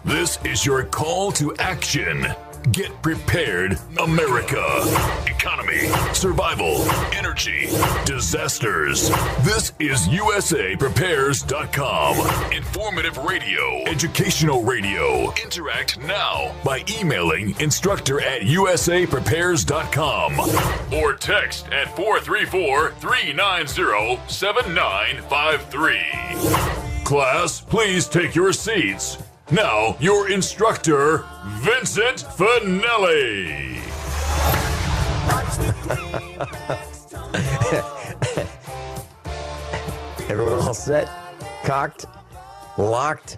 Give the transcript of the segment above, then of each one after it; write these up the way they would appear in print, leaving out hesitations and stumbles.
This is your call to action. Get prepared, America. Economy, survival, energy, disasters. This is USAPrepares.com. Informative radio, educational radio. Interact now by emailing instructor@USAPrepares.com or text at 434-390-7953. Class, please take your seats. Now, your instructor, Vincent Finelli. Everyone all set? Cocked? Locked?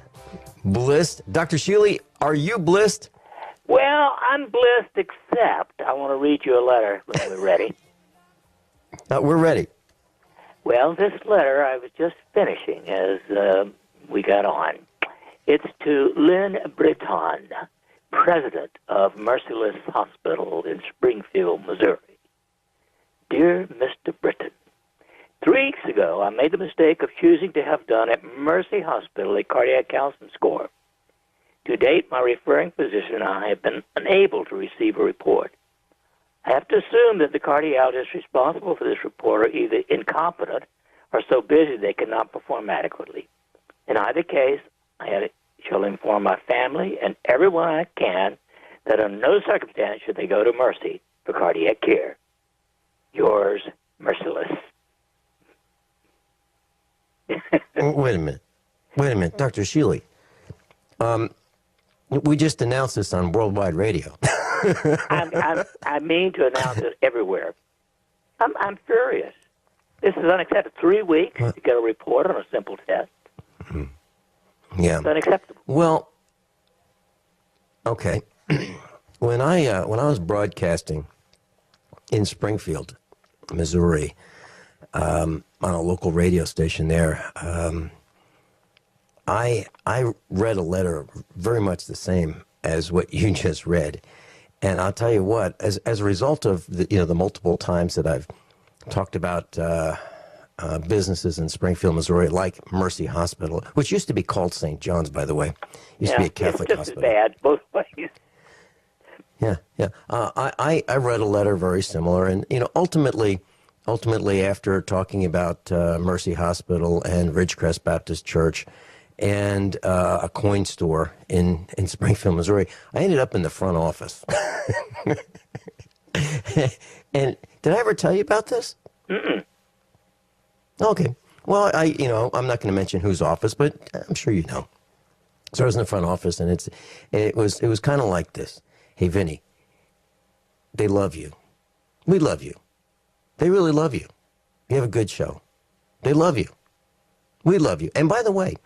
Blissed? Dr. Shealy, are you blissed? Well, I'm blissed, except I want to read you a letter when we're ready. We're ready. Well, this letter I was just finishing as we got on. It's to Lynn Britton, president of Merciless Hospital in Springfield, Missouri. Dear Mr. Britton, 3 weeks ago, I made the mistake of choosing to have done at Mercy Hospital a cardiac calcium score. To date, my referring physician and I have been unable to receive a report. I have to assume that the cardiologists responsible for this report are either incompetent or so busy they cannot perform adequately. In either case, I shall inform my family and everyone I can that under no circumstance should they go to Mercy for cardiac care. Yours, Merciless. Wait a minute, Dr. Shealy. We just announced this on worldwide radio. I mean to announce it everywhere. I'm furious. This is unacceptable. 3 weeks to get a report on a simple test. Yeah. It's unacceptable. Well, okay. When I was broadcasting in Springfield, Missouri, on a local radio station there, I read a letter very much the same as what you just read, and I'll tell you what, as a result of the multiple times that I've talked about businesses in Springfield, Missouri, like Mercy Hospital, which used to be called St. John's, by the way, used to be a Catholic it's just hospital. As bad both ways. Yeah. I read a letter very similar, and ultimately, after talking about Mercy Hospital and Ridgecrest Baptist Church and a coin store in Springfield, Missouri, I ended up in the front office. And did I ever tell you about this? Mm-mm. Okay. Well, I'm not going to mention whose office, but I'm sure you know. So I was in the front office, and it was kind of like this. Hey, Vinny, they love you. We love you. They really love you. You have a good show. They love you. We love you. And by the way,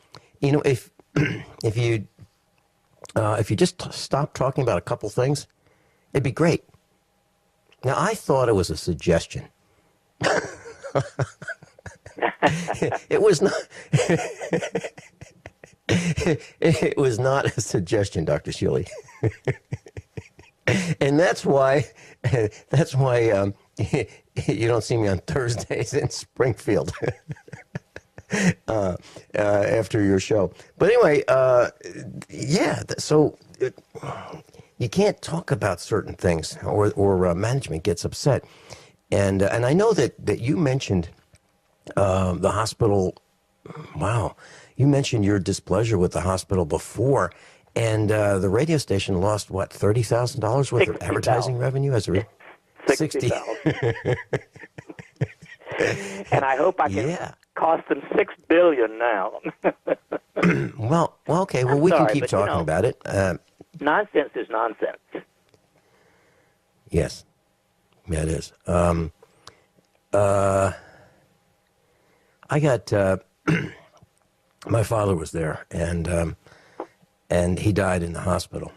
if you just stop talking about a couple things, it'd be great. Now, I thought it was a suggestion. It was not. It was not a suggestion, Dr. Shealy. And that's why you don't see me on Thursdays in Springfield after your show. But anyway, so you can't talk about certain things, or management gets upset. And I know that you mentioned the hospital. Wow, you mentioned your displeasure with the hospital before. And the radio station lost, what, $30,000 worth of advertising revenue as a result? 60,000. And I hope I can cost them $6 billion now. Well, okay. Well, we can keep talking about it. Nonsense is nonsense. Yes, yeah, it is. I got my father was there, and he died in the hospital.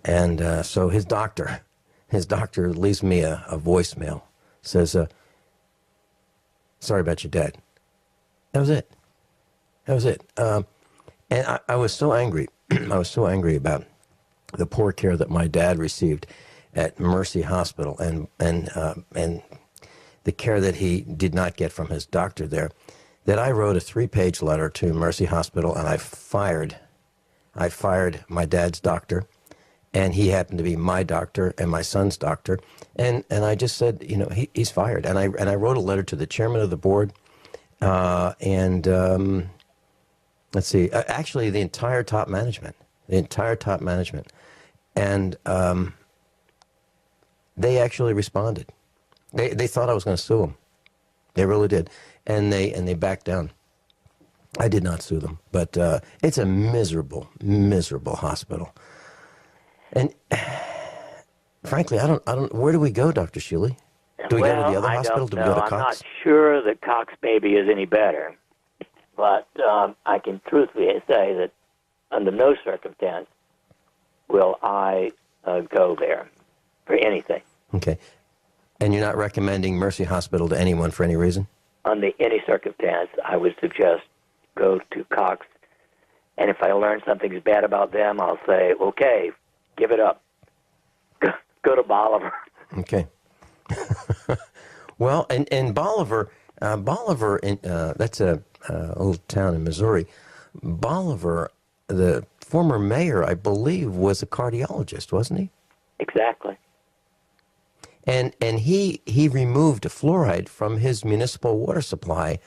And so his doctor leaves me a voicemail, says, sorry about your dad. That was it. And I was so angry. I was so angry about the poor care that my dad received at Mercy Hospital and the care that he did not get from his doctor there, that I wrote a 3-page letter to Mercy Hospital, and I fired I fired my dad's doctor, and he happened to be my doctor and my son's doctor. And I just said, he's fired. And I wrote a letter to the chairman of the board, and let's see, actually the entire top management. And they actually responded. They thought I was going to sue them. They really did. And they backed down. I did not sue them, but it's a miserable, miserable hospital. And frankly, I don't. Where do we go, Dr. Shealy? Do we go to the other hospital? Do we go to Cox? I'm not sure that Cox Baby is any better, but I can truthfully say that under no circumstance will I go there for anything. Okay. And you're not recommending Mercy Hospital to anyone for any reason? Under any circumstance, I would suggest go to Cox, and if I learn something is bad about them, I'll say, okay, give it up. Go to Bolivar. Okay. Well, and Bolivar, that's a little town in Missouri. Bolivar, the former mayor, I believe, was a cardiologist, wasn't he? Exactly. And he removed fluoride from his municipal water supply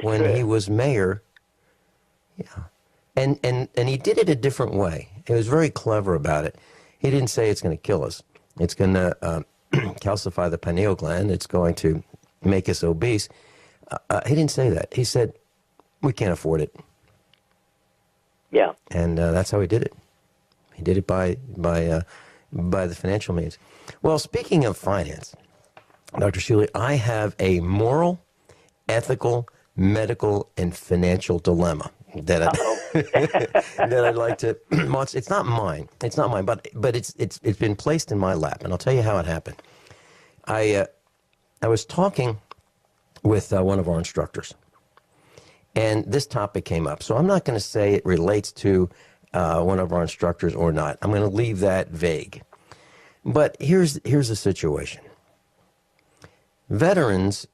when true. He was mayor. Yeah. And he did it a different way. He was very clever about it. He didn't say it's going to kill us. It's going to calcify the pineal gland. It's going to make us obese. He didn't say that. He said, we can't afford it. Yeah. And that's how he did it. He did it by the financial means. Well, speaking of finance, Dr. Shealy, I have a moral, ethical, medical, and financial dilemma that I'd like to. Well, it's not mine. It's not mine, but it's been placed in my lap, and I'll tell you how it happened. I was talking with one of our instructors, and this topic came up. So I'm not going to say it relates to one of our instructors or not. I'm going to leave that vague. But here's the situation. Veterans,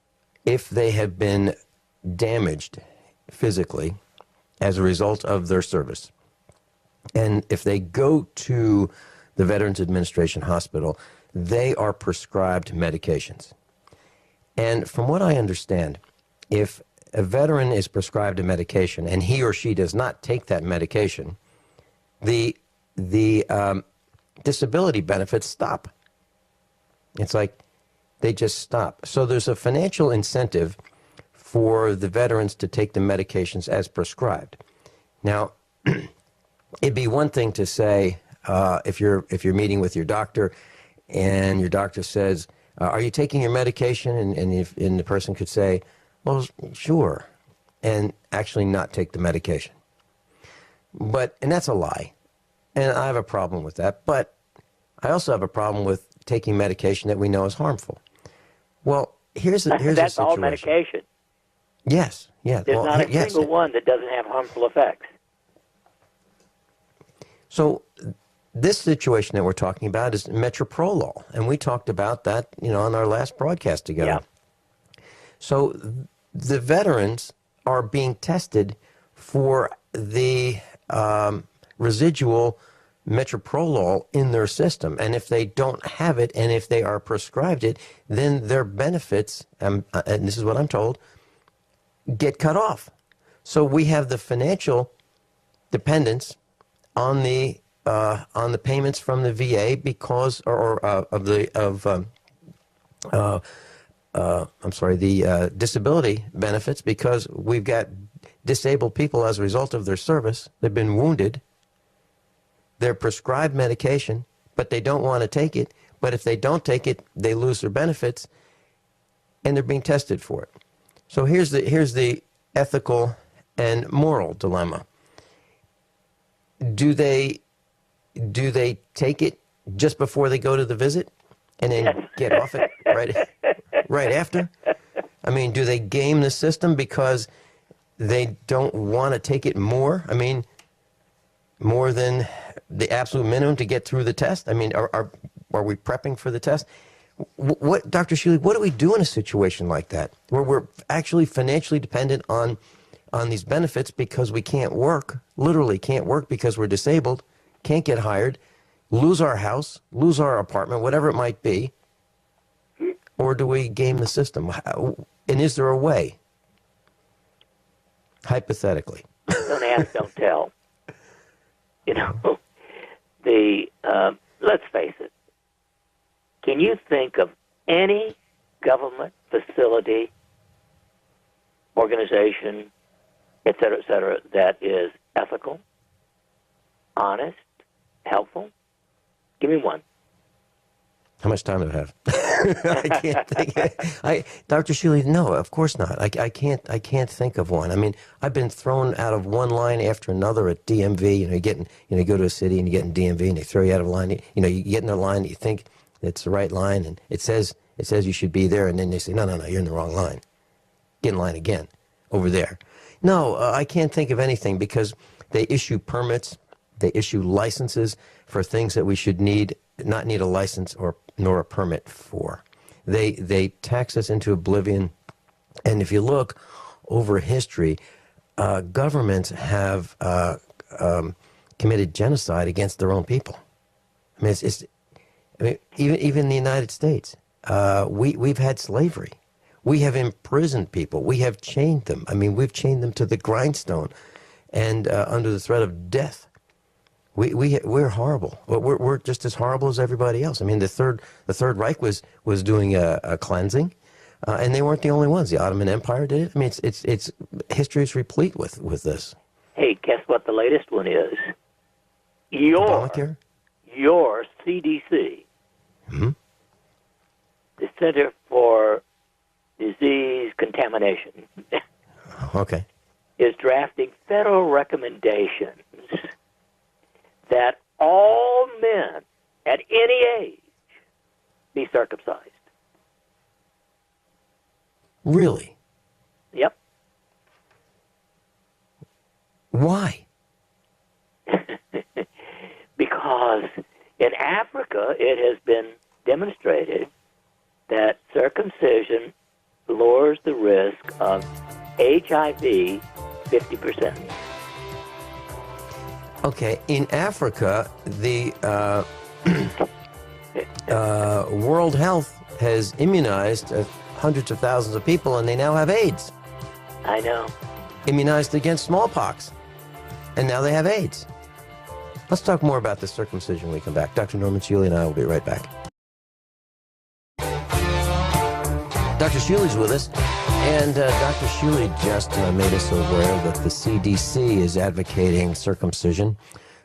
if they have been damaged physically as a result of their service, and if they go to the Veterans Administration Hospital, they are prescribed medications. And from what I understand, if a veteran is prescribed a medication and he or she does not take that medication, the disability benefits stop. It's like they just stop. So there's a financial incentive for the veterans to take the medications as prescribed. Now, it'd be one thing to say if you're meeting with your doctor and your doctor says, "Are you taking your medication?" and the person could say, "Well, sure," and actually not take the medication. And that's a lie. And I have a problem with that. But I also have a problem with taking medication that we know is harmful. Well, here's the situation. That's all medication. Yes, yeah. There's not a single one that doesn't have harmful effects. So this situation that we're talking about is metoprolol, and we talked about that, on our last broadcast together. Yeah. So the veterans are being tested for the residual metoprolol in their system, and if they don't have it, and if they are prescribed it, then their benefits, and this is what I'm told, get cut off. So we have the financial dependence on the payments from the VA because the disability benefits, because we've got disabled people as a result of their service. They've been wounded. They're prescribed medication, but they don't want to take it. But if they don't take it, they lose their benefits, and they're being tested for it. So here's the ethical and moral dilemma. Do they take it just before they go to the visit and then get off it right after? I mean, do they game the system because they don't want to take it more? I mean, more than the absolute minimum to get through the test? I mean, are we prepping for the test? What, Dr. Shealy, what do we do in a situation like that where we're actually financially dependent on on these benefits because we can't work, literally can't work because we're disabled, can't get hired, lose our house, lose our apartment, whatever it might be? Or do we game the system? And is there a way? Hypothetically. Don't ask, don't tell. You know, let's face it. Can you think of any government facility, organization, et cetera, that is ethical, honest, helpful? Give me one. How much time do I have? I can't think. Dr. Shealy, no, of course not. I can't think of one. I mean, I've been thrown out of one line after another at DMV. You go to a city and you get in DMV and they throw you out of line. You get in their line, you think it's the right line, and it says you should be there, and then they say, no, you're in the wrong line. Get in line again, over there. No, I can't think of anything because they issue permits, they issue licenses for things that we should not need a license nor a permit for. They tax us into oblivion, and if you look over history, governments have committed genocide against their own people. I mean, even in the United States, we've had slavery. We have imprisoned people. We have chained them. I mean, we've chained them to the grindstone, and under the threat of death. We're horrible. We're just as horrible as everybody else. I mean, the Third Reich was doing a cleansing, and they weren't the only ones. The Ottoman Empire did it. I mean, it's history is replete with this. Hey, guess what the latest one is? Obamacare? Your CDC, Mm-hmm. the Center for Disease Contamination, Okay. is drafting federal recommendations that all men at any age be circumcised. Really? Yep. Why? Because in Africa, it has been demonstrated that circumcision lowers the risk of HIV 50%. Okay, in Africa, the World Health has immunized hundreds of thousands of people, and they now have AIDS. I know. Immunized against smallpox, and now they have AIDS. Let's talk more about the circumcision when we come back. Dr. Norman Shealy and I will be right back. Dr. Shealy's with us, and Dr. Shealy just made us aware that the CDC is advocating circumcision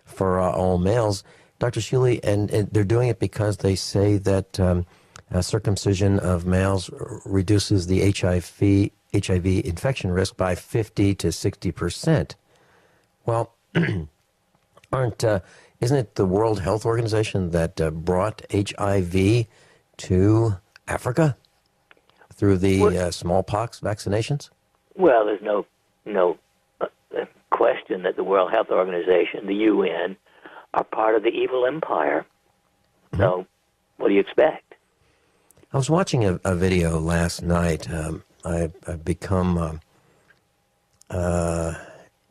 for all males. Dr. Shealy, and they're doing it because they say that circumcision of males reduces the HIV infection risk by 50 to 60%. Well, isn't it the World Health Organization that brought HIV to Africa through the smallpox vaccinations? Well, there's no question that the World Health Organization, the UN, are part of the evil empire. Mm-hmm. So, what do you expect? I was watching a video last night. I've become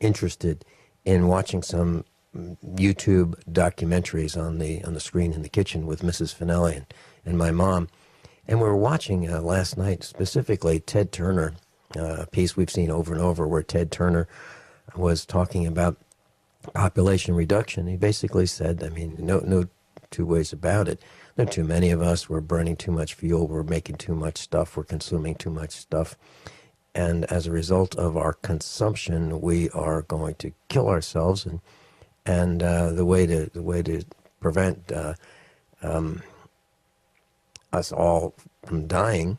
interested in watching some YouTube documentaries on the screen in the kitchen with Mrs. Finelli and my mom. And we were watching last night, specifically Ted Turner, a piece we've seen over and over, where Ted Turner was talking about population reduction. He basically said, I mean, no two ways about it. There are too many of us. We're burning too much fuel. We're making too much stuff. We're consuming too much stuff. And as a result of our consumption, we are going to kill ourselves. And the way to prevent us all from dying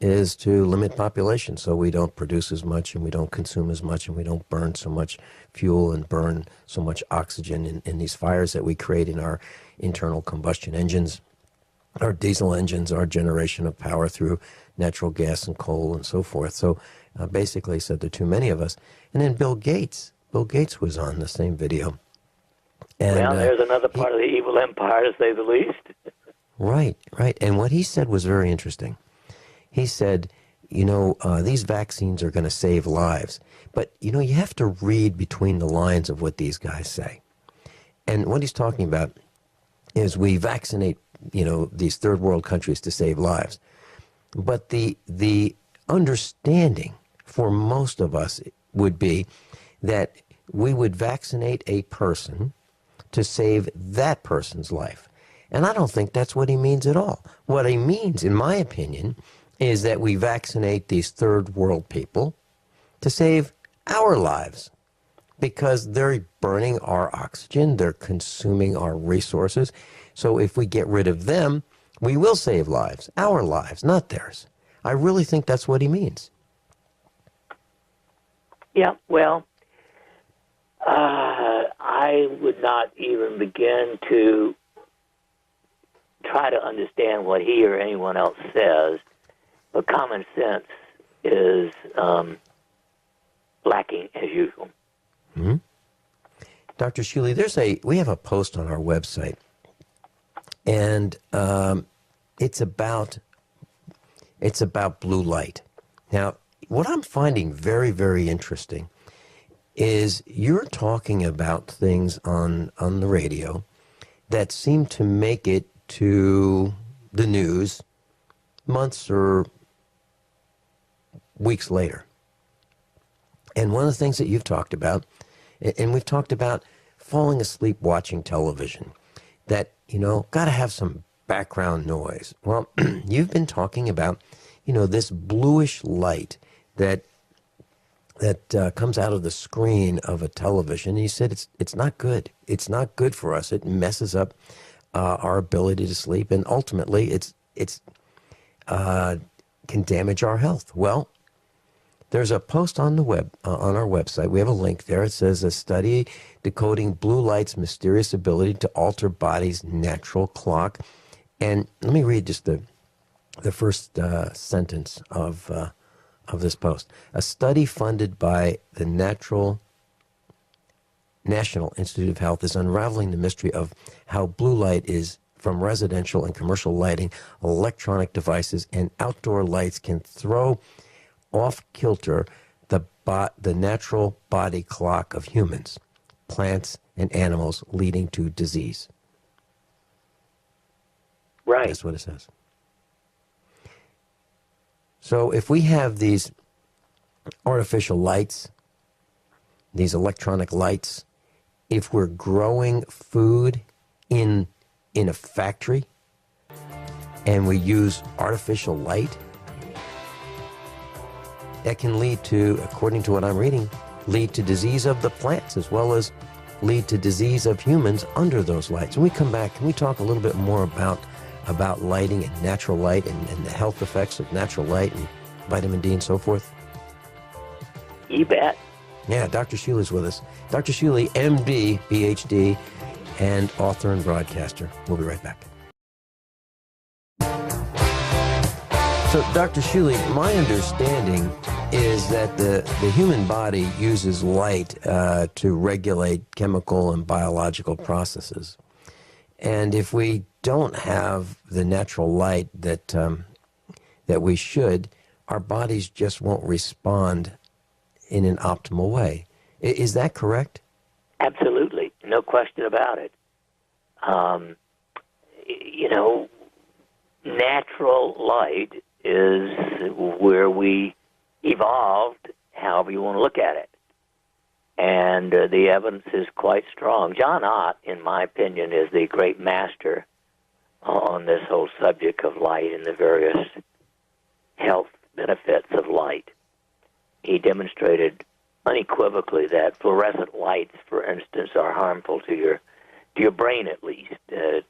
is to limit population, so we don't produce as much and we don't consume as much and we don't burn so much fuel and burn so much oxygen in these fires that we create in our internal combustion engines, our diesel engines, our generation of power through natural gas and coal and so forth. So basically said there are too many of us. And then Bill Gates was on the same video. And, well, there's another part of the evil empire, to say the least. Right. And what he said was very interesting. He said, these vaccines are going to save lives. But, you have to read between the lines of what these guys say. And what he's talking about is we vaccinate, these third world countries to save lives. But the understanding for most of us would be that we would vaccinate a person to save that person's life. And I don't think that's what he means at all. What he means, in my opinion, is that we vaccinate these third world people to save our lives, because they're burning our oxygen, they're consuming our resources. So if we get rid of them, we will save lives, our lives, not theirs. I really think that's what he means. Yeah, well, I would not even begin to try to understand what he or anyone else says, but common sense is lacking as usual. Mm-hmm. Dr. Shealy, we have a post on our website, and it's about blue light. Now, what I'm finding very, very interesting is you're talking about things on the radio that seem to make it to the news months or weeks later. And one of the things that you've talked about, and we've talked about falling asleep watching television, that, got to have some background noise. Well, you've been talking about, this bluish light that comes out of the screen of a television. And you said it's not good. It's not good for us. It messes up our ability to sleep, and ultimately it's can damage our health. Well, there's a post on the web on our website. We have a link there. It says a study decoding blue light's mysterious ability to alter body's natural clock. And let me read just the first sentence of this post. A study funded by the National Institute of Health is unraveling the mystery of how blue light is from residential and commercial lighting, electronic devices, and outdoor lights can throw off kilter the natural body clock of humans, plants, and animals, leading to disease. Right. That's what it says. So if we have these artificial lights, these electronic lights, if we're growing food in a factory and we use artificial light, that can lead to, according to what I'm reading, lead to disease of the plants as well as lead to disease of humans under those lights. When we come back, can we talk a little bit more about lighting and natural light and the health effects of natural light and vitamin D and so forth? You bet. Yeah, Dr. Shealy's with us. Dr. Shealy, MD, PhD, and author and broadcaster. We'll be right back. So, Dr. Shealy, my understanding is that the human body uses light to regulate chemical and biological processes. And if we don't have the natural light that we should, our bodies just won't respond in an optimal way. Is that correct? Absolutely. No question about it. Natural light is where we evolved, however you want to look at it. And the evidence is quite strong. John Ott, in my opinion, is the great master on this whole subject of light and the various health benefits of light. He demonstrated unequivocally that fluorescent lights, for instance, are harmful to your brain, at least, to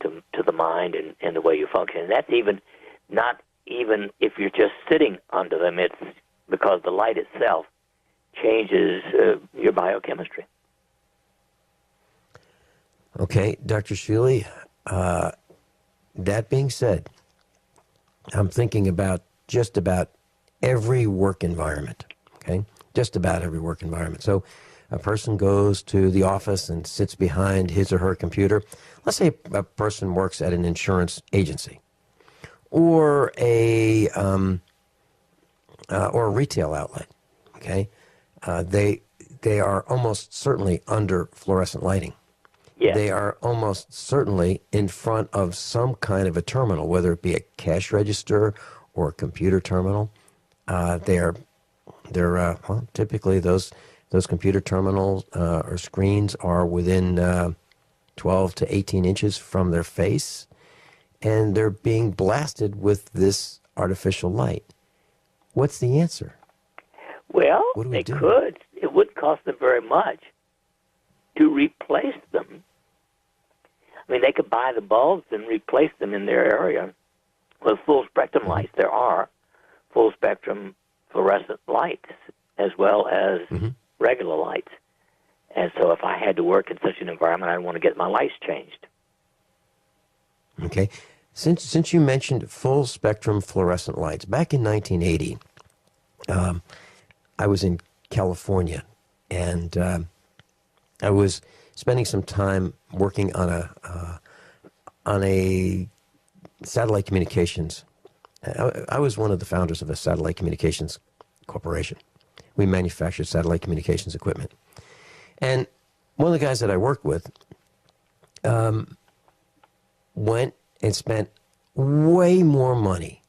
the mind and the way you function. And that's not even if you're just sitting under them. It's because the light itself changes your biochemistry. Okay, Dr. Shealy, that being said, I'm thinking about just about every work environment, okay? Just about every work environment. So a person goes to the office and sits behind his or her computer. Let's say a person works at an insurance agency or a or a retail outlet, okay, they are almost certainly under fluorescent lighting. Yes. They are almost certainly in front of some kind of a terminal, whether it be a cash register or a computer terminal. They're well, typically those computer terminals or screens are within 12 to 18 inches from their face, and they're being blasted with this artificial light. What's the answer? Well, What do we they do? could. It wouldn't cost them very much to replace them. I mean, they could buy the bulbs and replace them in their area with full-spectrum lights. There are full-spectrum fluorescent lights as well as regular lights. And so if I had to work in such an environment, I'd want to get my lights changed. Okay. Since you mentioned full-spectrum fluorescent lights, back in 1980, I was in California, and I was spending some time working on a satellite communications. I was one of the founders of a satellite communications corporation. We manufactured satellite communications equipment. And one of the guys that I worked with went and spent way more money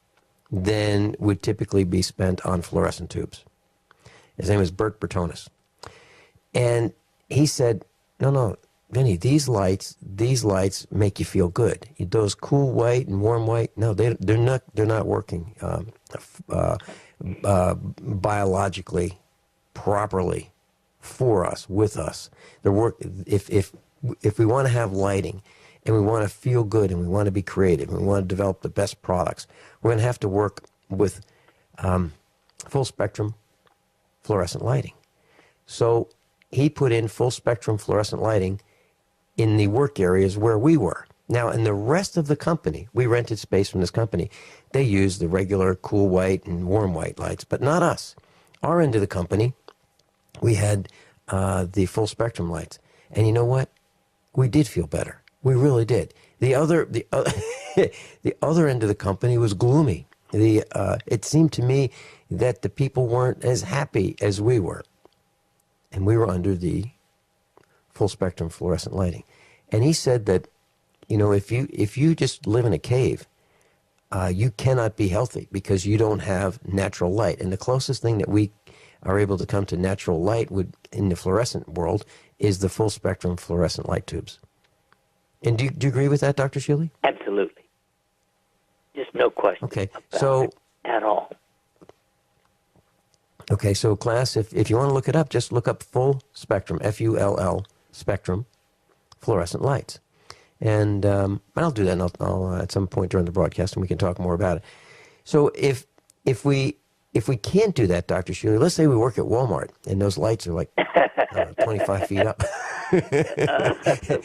than would typically be spent on fluorescent tubes. His name was Bert Bertonis. And he said, no, Vinny, these lights make you feel good. Those cool white and warm white, no, they're not working biologically properly for us, with us. If we want to have lighting and we want to feel good and we want to be creative and we want to develop the best products, we're going to have to work with full spectrum fluorescent lighting. So he put in full spectrum fluorescent lighting in the work areas where we were. Now, in the rest of the company, we rented space from this company. They used the regular cool white and warm white lights, but not us. Our end of the company, we had the full spectrum lights. And you know what? We did feel better. We really did. The other end of the company was gloomy. It seemed to me that the people weren't as happy as we were. And we were under the full spectrum fluorescent lighting. And he said that, if you just live in a cave, you cannot be healthy because you don't have natural light. And the closest thing that we are able to come to natural light in the fluorescent world is the full spectrum fluorescent light tubes. And do you agree with that, Dr. Shealy? Absolutely. Just no question Okay, about it at all. Okay, so class, if you want to look it up, just look up full spectrum, F-U-L-L, spectrum, fluorescent lights. And I'll do that, and I'll at some point during the broadcast, and we can talk more about it. So if we can't do that, Dr. Shealy, let's say we work at Walmart, and those lights are like 25 feet up.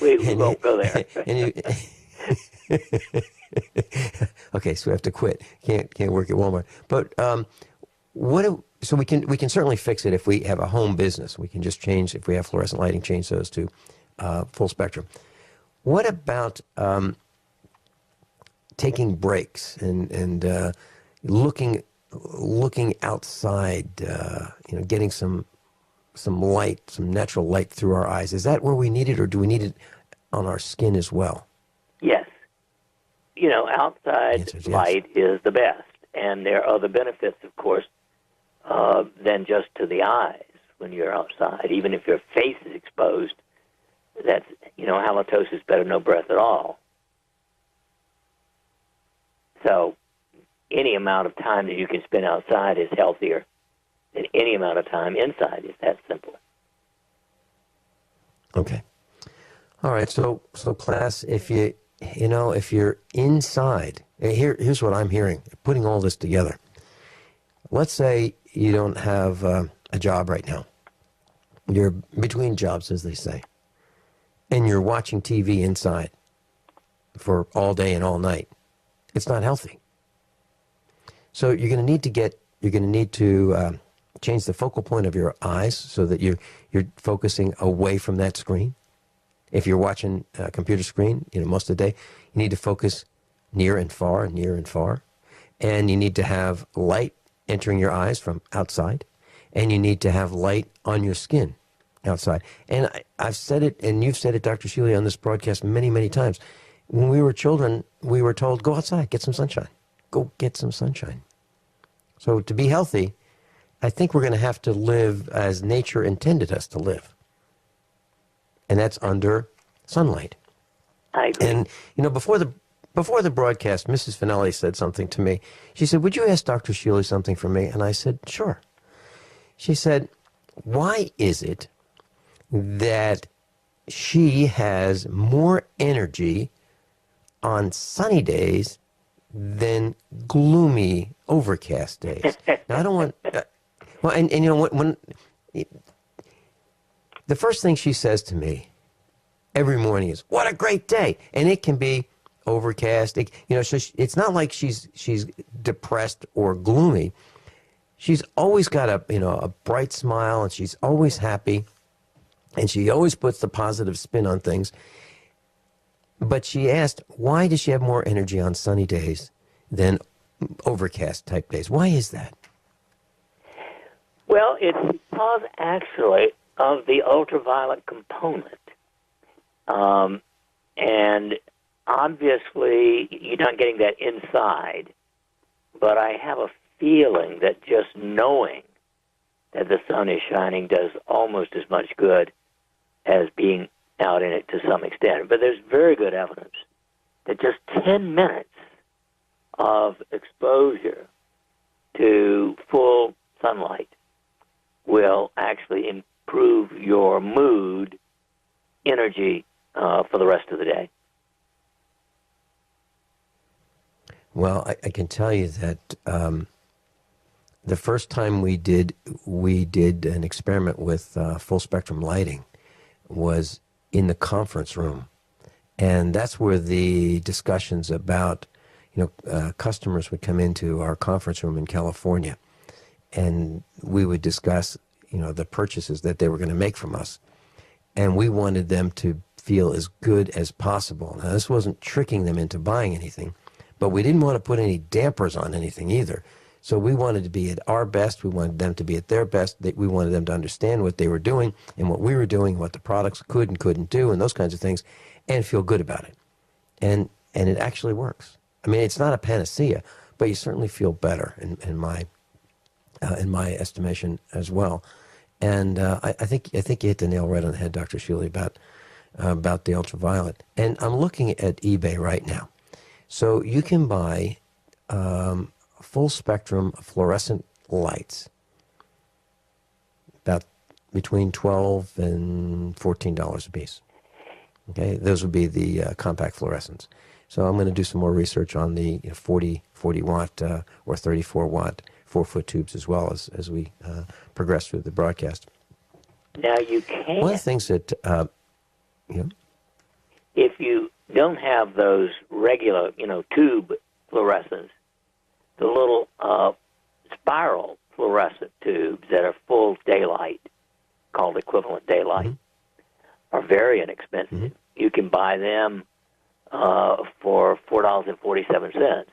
We won't go there. Okay, so we have to quit. Can't work at Walmart. But so we can certainly fix it if we have a home business. We can just change, if we have fluorescent lighting, change those to full spectrum. What about taking breaks and looking outside? Getting some light, some natural light through our eyes. Is that where we need it, or do we need it on our skin as well? Yes. Outside light is the best, and there are other benefits, of course, than just to the eyes when you're outside. Even if your face is exposed, that's, halitosis, better no breath at all. So any amount of time that you can spend outside is healthier than any amount of time inside. It's that simple. Okay. All right. So class, if you're inside, here's what I'm hearing, putting all this together. Let's say you don't have a job right now. You're between jobs, as they say, and you're watching TV inside for all day and all night. It's not healthy. So you're going to need to change the focal point of your eyes so that you're focusing away from that screen. If you're watching a computer screen, most of the day, you need to focus near and far, and you need to have light entering your eyes from outside, and you need to have light on your skin outside. And I've said it, and you've said it, Dr. Shealy, on this broadcast many, many times. When we were children, we were told, go outside, get some sunshine. Go get some sunshine. So to be healthy, I think we're going to have to live as nature intended us to live. And that's under sunlight. I agree. And, before the broadcast, Mrs. Finelli said something to me. She said, would you ask Dr. Shealy something for me? And I said, sure. She said, why is it that she has more energy on sunny days than gloomy, overcast days? Now, I don't want... well, and when the first thing she says to me every morning is, what a great day. And it can be overcast. So it's not like she's depressed or gloomy. She's always got a bright smile, and she's always happy, and she always puts the positive spin on things. But she asked, why does she have more energy on sunny days than overcast type days? Why is that? Well, it's because actually of the ultraviolet component. And obviously you're not getting that inside, but I have a feeling that just knowing that the sun is shining does almost as much good as being out in it to some extent. But there's very good evidence that just 10 minutes of exposure to full sunlight will actually improve your mood, energy for the rest of the day. Well, I can tell you that the first time we did an experiment with full spectrum lighting was in the conference room, and that's where the discussions about customers would come into our conference room in California, and we would discuss the purchases that they were going to make from us, and we wanted them to feel as good as possible. Now, this wasn't tricking them into buying anything, but we didn't want to put any dampers on anything either. So we wanted to be at our best. We wanted them to be at their best. We wanted them to understand what they were doing and what we were doing, what the products could and couldn't do, and those kinds of things, and feel good about it. And it actually works. I mean, it's not a panacea, but you certainly feel better in my estimation as well. And I think you hit the nail right on the head, Dr. Shealy, about the ultraviolet. And I'm looking at eBay right now. So you can buy full spectrum fluorescent lights, about between $12 and $14 a piece. Okay, those would be the compact fluorescents. So I'm going to do some more research on the 40 watt or 34 watt 4-foot tubes as well as we progress through the broadcast. Now you can. One of the things that if you don't have those regular, tube fluorescents, the little spiral fluorescent tubes that are full daylight, called equivalent daylight, are very inexpensive. Mm-hmm. You can buy them for $4.47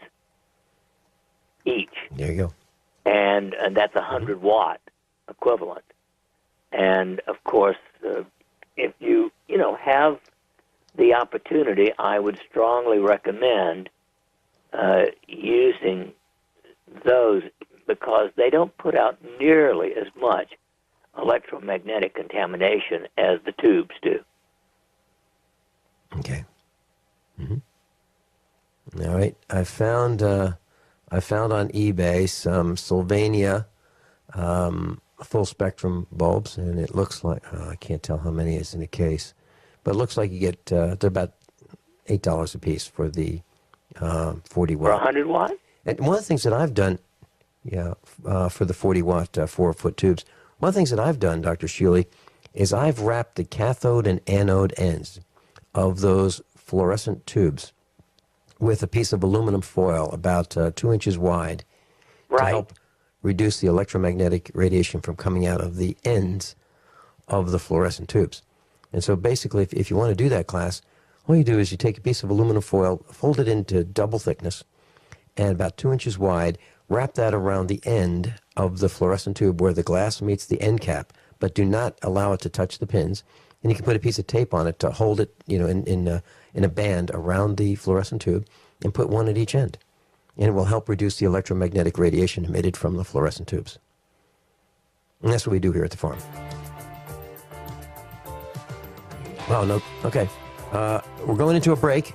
each. There you go. And that's a 100-watt equivalent. And, of course, if you, have the opportunity, I would strongly recommend using those because they don't put out nearly as much electromagnetic contamination as the tubes do. Okay. Mm-hmm. All right. I found on eBay some Sylvania full spectrum bulbs, and it looks like I can't tell how many is in a case, but it looks like you get they're about $8 a piece for the 40 watt. For 100 watt. And one of the things that I've done, for the 40 watt 4-foot tubes, one of the things that I've done, Dr. Shealy, is I've wrapped the cathode and anode ends of those fluorescent tubes with a piece of aluminum foil about 2 inches wide to help reduce the electromagnetic radiation from coming out of the ends of the fluorescent tubes. And so basically, if you want to do that class, all you do is you take a piece of aluminum foil, fold it into double thickness, and about 2 inches wide, wrap that around the end of the fluorescent tube where the glass meets the end cap, but do not allow it to touch the pins. And you can put a piece of tape on it to hold it, in a band around the fluorescent tube, and put one at each end. And it will help reduce the electromagnetic radiation emitted from the fluorescent tubes. And that's what we do here at the farm. Oh, no. Okay. We're going into a break.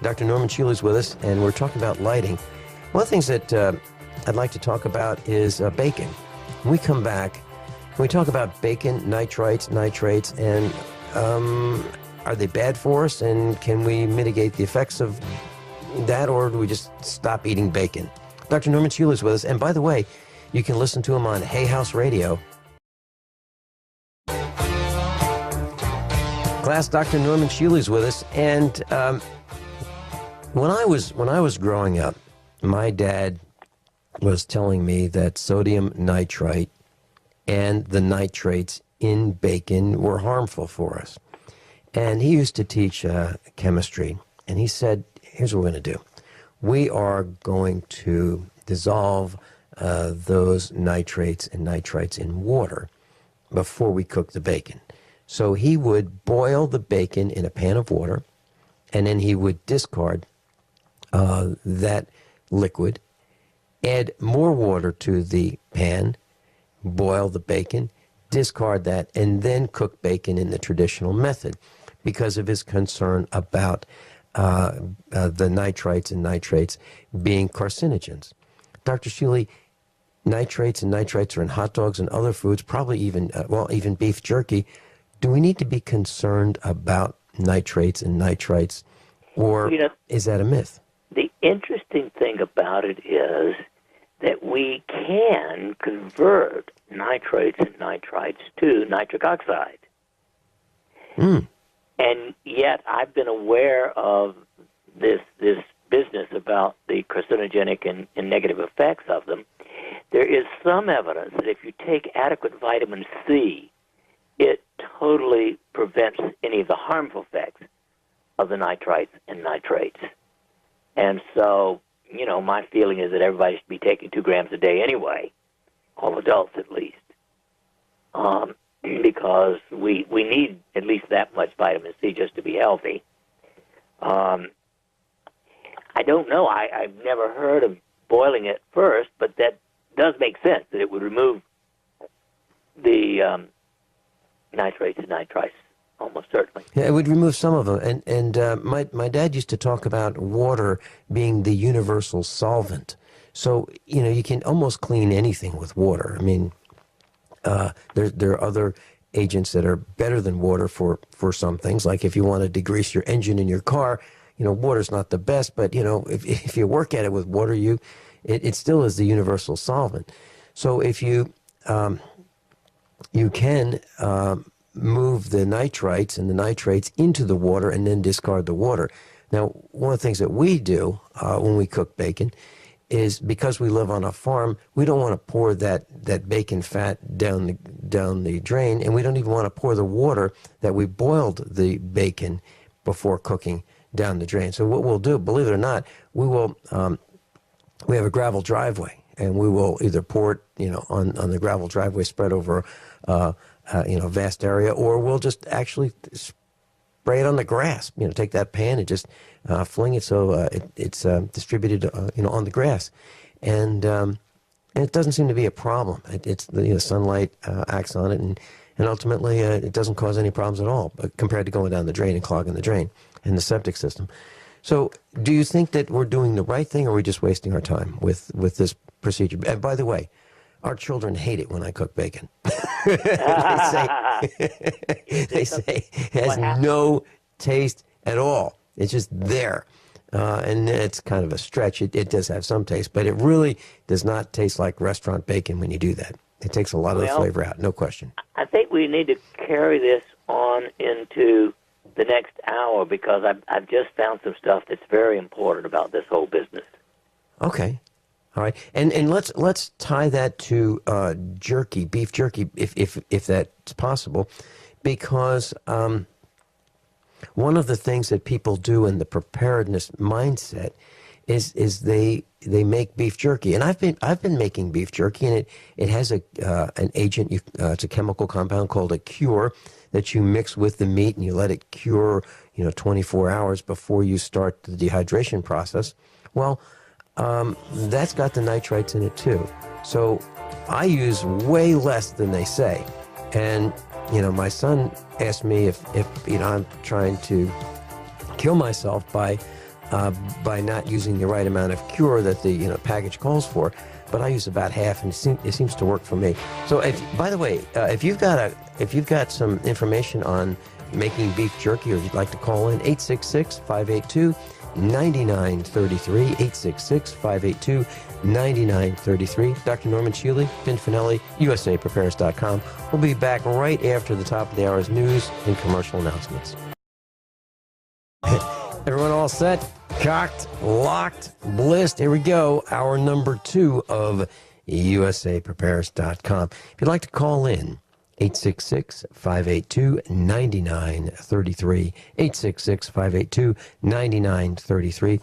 Dr. Norman Shealy is with us, and we're talking about lighting. One of the things that I'd like to talk about is bacon. When we come back, we talk about bacon, nitrites, nitrates, and are they bad for us, and can we mitigate the effects of that, or do we just stop eating bacon? Dr. Norman Shealy is with us, and by the way, you can listen to him on Hay House Radio. Class, Dr. Norman Shealy is with us, and when I was growing up, my dad was telling me that sodium nitrite and the nitrates in bacon were harmful for us. And he used to teach chemistry, and he said, here's what we're going to do. We are going to dissolve those nitrates and nitrites in water before we cook the bacon. So he would boil the bacon in a pan of water, and then he would discard that liquid, add more water to the pan, boil the bacon, discard that, and then cook bacon in the traditional method because of his concern about the nitrites and nitrates being carcinogens. Dr. Shealy, nitrates and nitrites are in hot dogs and other foods, probably even, even beef jerky. Do we need to be concerned about nitrates and nitrites, or is that a myth? The interesting thing about it is that we can convert nitrates and nitrites to nitric oxide. And yet I've been aware of this business about the carcinogenic and negative effects of them. There is some evidence that if you take adequate vitamin C, it totally prevents any of the harmful effects of the nitrites and nitrates. And so, my feeling is that everybody should be taking 2 grams a day anyway, all adults at least, because we need at least that much vitamin C just to be healthy. I don't know. I've never heard of boiling it first, but that does make sense, that it would remove the nitrates and nitrites, almost certainly. Yeah, it would remove some of them. And my dad used to talk about water being the universal solvent. So, you can almost clean anything with water. I mean, there are other agents that are better than water for some things. Like if you want to degrease your engine in your car, water's not the best, but, if you work at it with water, it still is the universal solvent. So if you can move the nitrites and the nitrates into the water and then discard the water. Now, one of the things that we do when we cook bacon is, because we live on a farm, we don't want to pour that bacon fat down the drain, and we don't even want to pour the water that we boiled the bacon before cooking down the drain. So what we'll do, believe it or not, we will we have a gravel driveway, and we will either pour it on the gravel driveway spread over vast area, or we'll just actually spray it on the grass. Take that pan and just fling it so it's distributed on the grass, and it doesn't seem to be a problem. It's the sunlight acts on it, and ultimately it doesn't cause any problems at all compared to going down the drain and clogging the drain and the septic system. So, do you think that we're doing the right thing, or are we just wasting our time with this procedure? And by the way, our children hate it when I cook bacon. They say it has no taste at all. It's just there. And it's kind of a stretch. It does have some taste, but it really does not taste like restaurant bacon when you do that. It takes a lot of the flavor out, no question. I think we need to carry this on into the next hour, because I've just found some stuff that's very important about this whole business. Okay. All right, and let's tie that to jerky, beef jerky, if that's possible, because one of the things that people do in the preparedness mindset is they make beef jerky, and I've been making beef jerky, and it has an agent. It's a chemical compound called a cure that you mix with the meat, and you let it cure 24 hours before you start the dehydration process. Well, that's got the nitrites in it too. So I use way less than they say, and my son asked me if I'm trying to kill myself by not using the right amount of cure that the package calls for, but I use about half, and it seems to work for me. So, by the way, if you've got some information on making beef jerky, or you'd like to call in, 866-582-9933, 866-582-9933. Dr. Norman Shealy, Vin Finelli, USAPrepares.com. We'll be back right after the top of the hour's news and commercial announcements. Everyone all set? Cocked, locked, blissed. Here we go. Hour number 2 of USAPrepares.com. If you'd like to call in, 866-582-9933. 866-582-9933.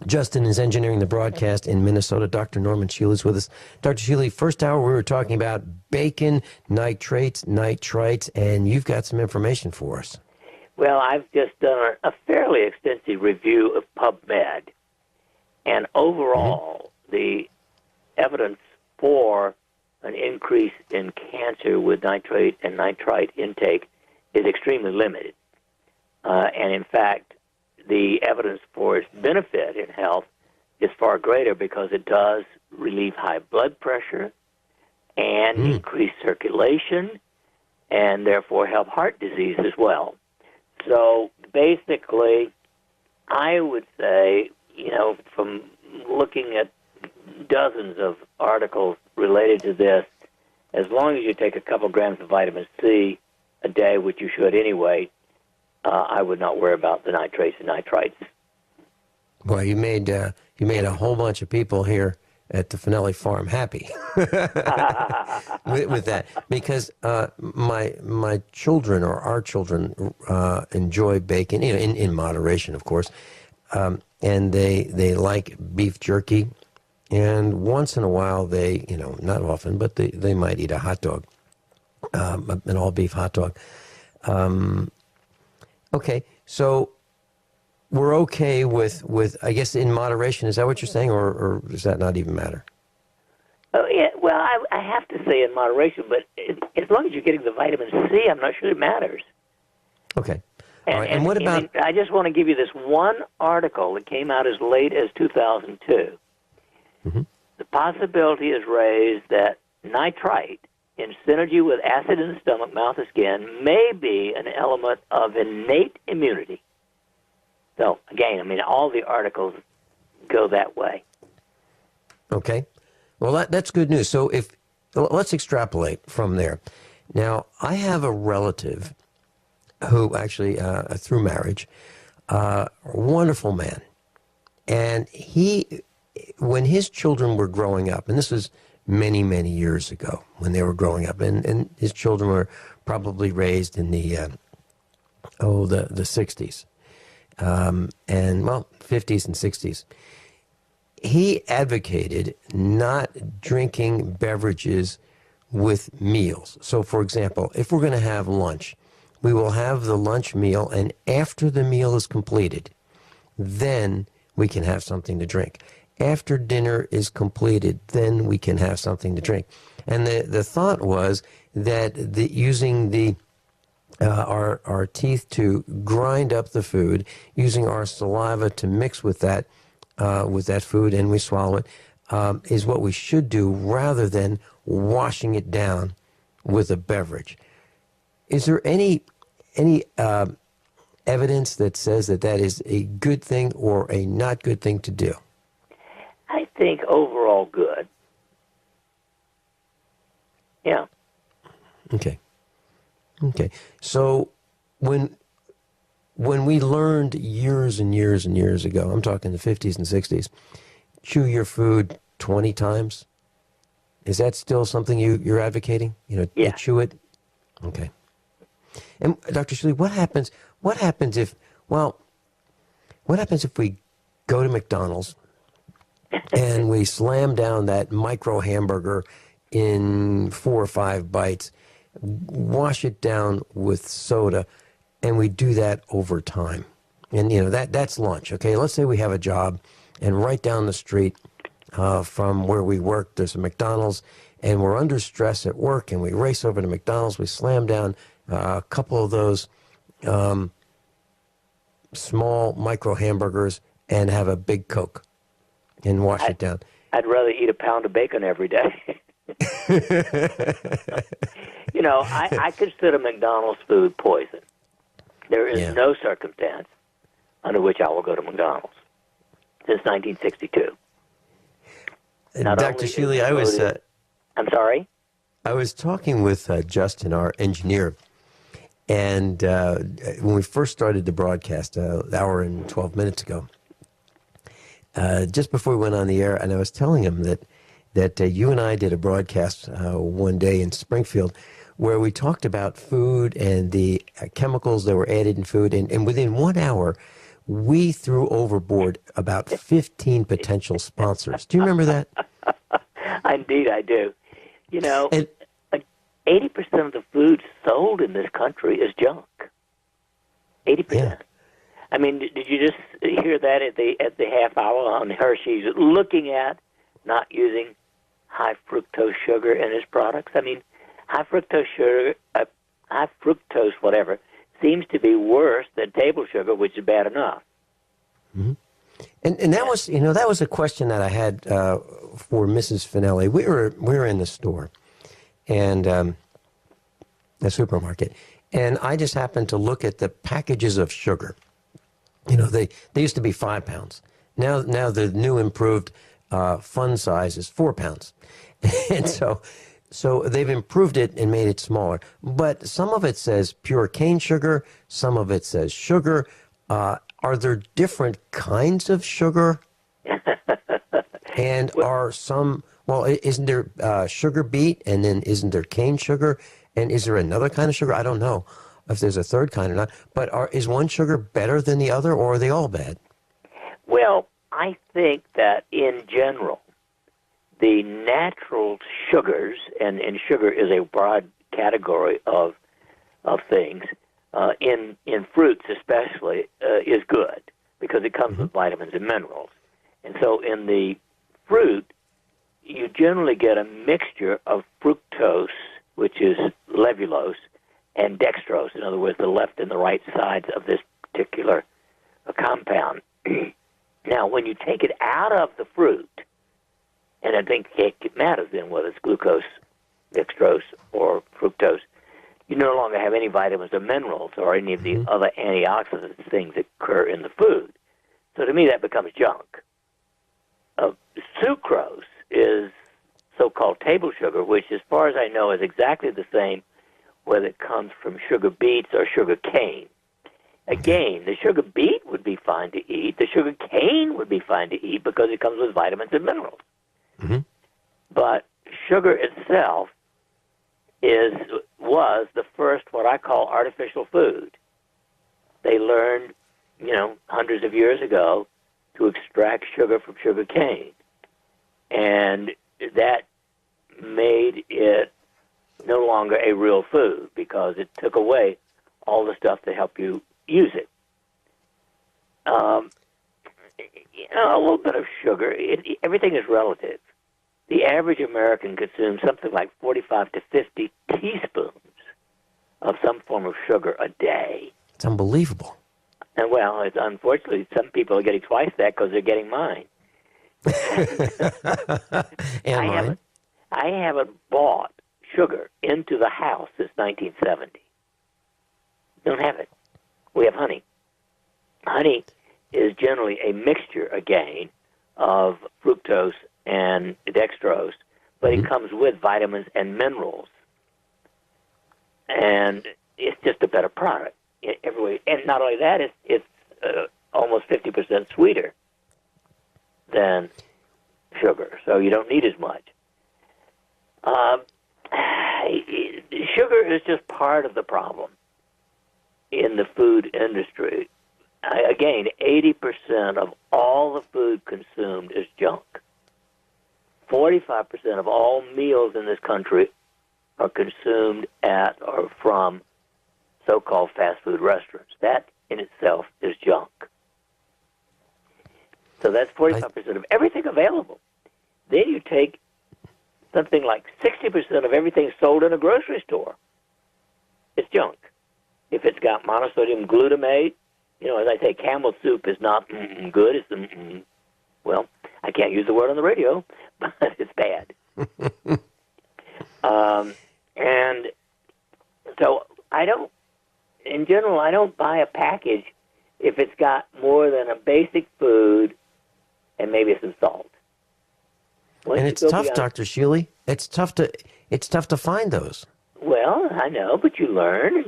Justin is engineering the broadcast in Minnesota. Dr. Norman Shealy is with us. Dr. Shealy, first hour we were talking about bacon, nitrates, and you've got some information for us. Well, I've just done a fairly extensive review of PubMed, and overall, the evidence for an increase in cancer with nitrate and nitrite intake is extremely limited. And in fact, the evidence for its benefit in health is far greater because it does relieve high blood pressure and increase circulation, and therefore help heart disease as well. So basically, I would say, from looking at dozens of articles related to this, as long as you take a couple grams of vitamin C a day, which you should anyway, I would not worry about the nitrates and nitrites. Well, you made a whole bunch of people here at the Finelli farm happy with that, because my children, or our children, enjoy bacon, in moderation, of course, and they like beef jerky, and once in a while they, not often, but they might eat a hot dog, an all beef hot dog. Okay, so we're okay with I guess in moderation. Is that what you're saying, or does that not even matter? Oh yeah, well I have to say in moderation, but as long as you're getting the vitamin C, I'm not sure it matters. Okay. All right. And what about? I just want to give you this one article that came out as late as 2002. Mm-hmm. The possibility is raised that nitrite, in synergy with acid in the stomach, mouth, and skin, may be an element of innate immunity. So, again, all the articles go that way. Okay. Well, that's good news. So let's extrapolate from there. Now, I have a relative who actually, through marriage, a wonderful man. And when his children were growing up, and this was many, many years ago when they were growing up, and his children were probably raised in the 60s. And 50s and 60s. He advocated not drinking beverages with meals. So, for example, if we're going to have lunch, we will have the lunch meal, and after the meal is completed, then we can have something to drink. After dinner is completed, then we can have something to drink. And the thought was that using our teeth to grind up the food, using our saliva to mix with that food, and we swallow it, is what we should do, rather than washing it down with a beverage. Is there any evidence that says that is a good thing or a not good thing to do? I think overall good. Yeah. Okay. So when we learned years and years and years ago, I'm talking the 50s and 60s, chew your food 20 times, is that still something you're advocating? Yeah. You chew it? Okay. And Dr. Shealy, what happens if we go to McDonald's and we slam down that micro hamburger in 4 or 5 bites, wash it down with soda, and we do that over time. And, that's lunch, okay? Let's say we have a job, and right down the street from where we work, there's a McDonald's, and we're under stress at work, and we race over to McDonald's. We slam down a couple of those small micro hamburgers and have a big Coke and wash it down. I'd rather eat a pound of bacon every day. I consider McDonald's food poison. There is no circumstance under which I will go to McDonald's since 1962. Dr. Shealy, I was... I'm sorry? I was talking with Justin, our engineer, and when we first started the broadcast, an hour and 12 minutes ago, just before we went on the air, and I was telling him that you and I did a broadcast one day in Springfield where we talked about food and the chemicals that were added in food, and within 1 hour, we threw overboard about 15 potential sponsors. Do you remember that? Indeed, I do. 80% of the food sold in this country is junk. 80%. Yeah. I mean, did you just hear that at the half hour on Hershey's looking at not using high fructose sugar in its products? I mean, high fructose sugar, high fructose whatever, seems to be worse than table sugar, which is bad enough. Mm-hmm. And that was that was a question that I had for Mrs. Finelli. We were in the store, and the supermarket, and I just happened to look at the packages of sugar. They used to be 5 pounds. Now the new improved fun size is 4 pounds, and so they've improved it and made it smaller. But some of it says pure cane sugar, some of it says sugar. Are there different kinds of sugar? And are some, isn't there sugar beet, and then isn't there cane sugar? And is there another kind of sugar? I don't know if there's a third kind or not. But is one sugar better than the other, or are they all bad? Well, I think that in general, the natural sugars, and sugar is a broad category of things, in fruits especially, is good because it comes with vitamins and minerals. And so in the fruit, you generally get a mixture of fructose, which is levulose, and dextrose, in other words, the left and the right sides of this particular compound. Now, when you take it out of the fruit, and I think it matters then whether it's glucose, dextrose, or fructose, you no longer have any vitamins or minerals or any of the other antioxidant things that occur in the food. So to me, that becomes junk. Sucrose is so-called table sugar, which, as far as I know, is exactly the same whether it comes from sugar beets or sugar cane. Again, the sugar beet would be fine to eat. The sugar cane would be fine to eat because it comes with vitamins and minerals. Mm-hmm. But sugar itself was the first what I call artificial food. They learned, hundreds of years ago to extract sugar from sugar cane. And that made it no longer a real food because it took away all the stuff to help you use it. A little bit of sugar, everything is relative. The average American consumes something like 45 to 50 teaspoons of some form of sugar a day. It's unbelievable. And unfortunately, some people are getting twice that because they're getting mine. And I haven't bought sugar into the house since 1970. Don't have it. We have honey. Honey is generally a mixture, again, of fructose and dextrose, but it comes with vitamins and minerals. And it's just a better product. And not only that, it's almost 50% sweeter than sugar, so you don't need as much. Sugar is just part of the problem in the food industry. again, 80% of all the food consumed is junk. 45% of all meals in this country are consumed at or from so-called fast food restaurants. That in itself is junk. So that's 45% of everything available. Then you take something like 60% of everything sold in a grocery store. It's junk. If it's got monosodium glutamate, as I say, camel soup is not good. It's, well, I can't use the word on the radio, but it's bad. And so in general, I don't buy a package if it's got more than a basic food and maybe some salt. And it's tough, Dr. Shealy. It's tough to find those. Well, I know, but you learn,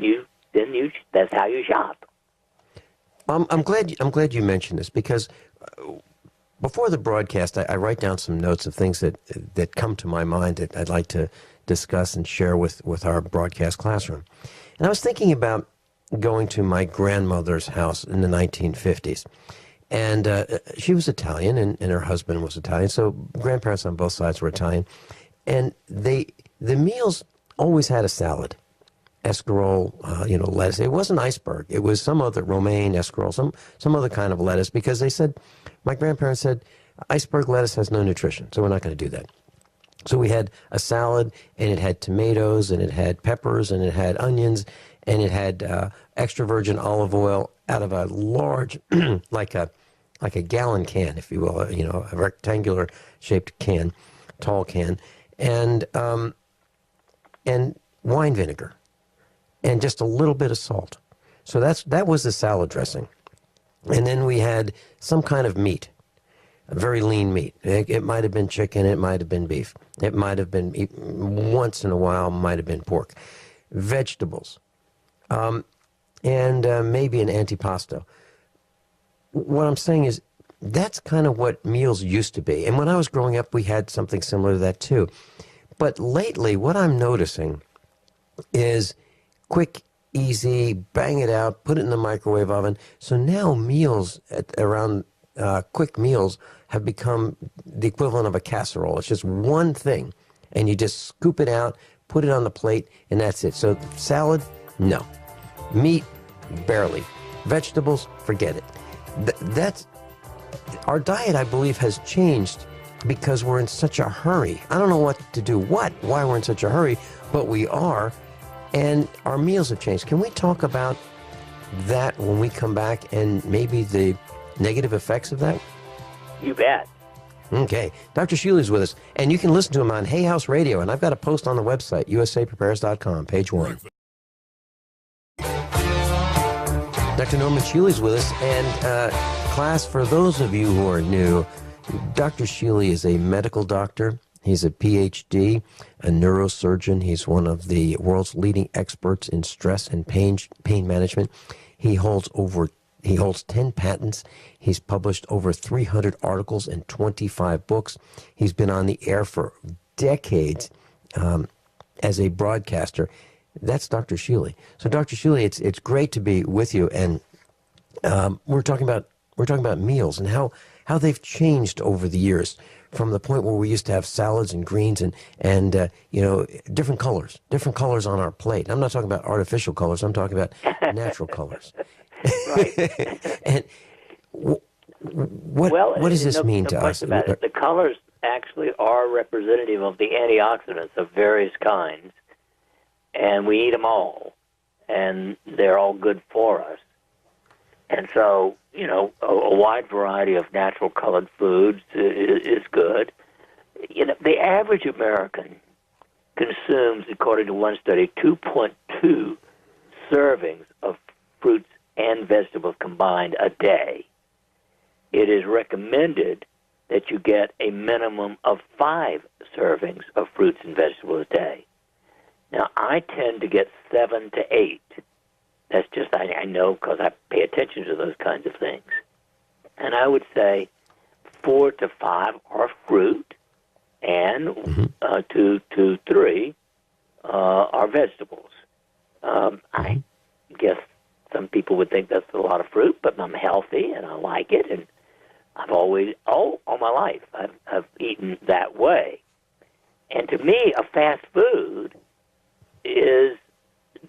and that's how you shop. I'm glad you mentioned this, because before the broadcast, I write down some notes of things that come to my mind that I'd like to discuss and share with our broadcast classroom. And I was thinking about going to my grandmother's house in the 1950s. And she was Italian, and her husband was Italian, so grandparents on both sides were Italian. And the meals always had a salad, escarole, lettuce. It wasn't iceberg. It was some other romaine, escarole, some other kind of lettuce, because my grandparents said, iceberg lettuce has no nutrition, so we're not going to do that. So we had a salad, and it had tomatoes, and it had peppers, and it had onions, and it had extra virgin olive oil out of a large, like a gallon can, if you will, a rectangular shaped can, tall can, and wine vinegar, and just a little bit of salt. So that was the salad dressing. And then we had some kind of meat, a very lean meat. It might have been chicken, it might have been beef, it might have been, once in a while, might have been pork. Vegetables, and maybe an antipasto. What I'm saying is, that's kind of what meals used to be. And when I was growing up, we had something similar to that too. But lately, what I'm noticing is quick, easy, bang it out, put it in the microwave oven. So now meals around quick meals have become the equivalent of a casserole. It's just one thing, and you just scoop it out, put it on the plate, and that's it. So salad, no. Meat, barely. Vegetables, forget it. That's our diet, I believe, has changed because we're in such a hurry. I don't know what to do, why we're in such a hurry, but we are, and our meals have changed. Can we talk about that when we come back, and maybe the negative effects of that? You bet. Okay. Dr. Shealy's with us, and you can listen to him on Hay House Radio, and I've got a post on the website, usaprepares.com, page 1. Dr. Norman Shealy's with us, and class, for those of you who are new, Dr. Shealy is a medical doctor. He's a PhD, a neurosurgeon. He's one of the world's leading experts in stress and pain management. He holds 10 patents. He's published over 300 articles and 25 books. He's been on the air for decades as a broadcaster. That's Dr. Shealy. So, Dr. Shealy, it's great to be with you, and we're talking about meals and how they've changed over the years, from the point where we used to have salads and greens and different colors on our plate. I'm not talking about artificial colors. I'm talking about natural colors. Right. And what does this mean to us? The colors actually are representative of the antioxidants of various kinds, and we eat them all, and they're all good for us. And so, a wide variety of natural colored foods is good. The average American consumes, according to one study, 2.2 servings of fruits and vegetables combined a day. It is recommended that you get a minimum of 5 servings of fruits and vegetables a day. Now, I tend to get 7 to 8. That's just, I know, because I pay attention to those kinds of things. And I would say 4 to 5 are fruit, and 2 to 3 are vegetables. I guess some people would think that's a lot of fruit, but I'm healthy and I like it, and I've always, all my life, I've eaten that way. And to me, a fast food is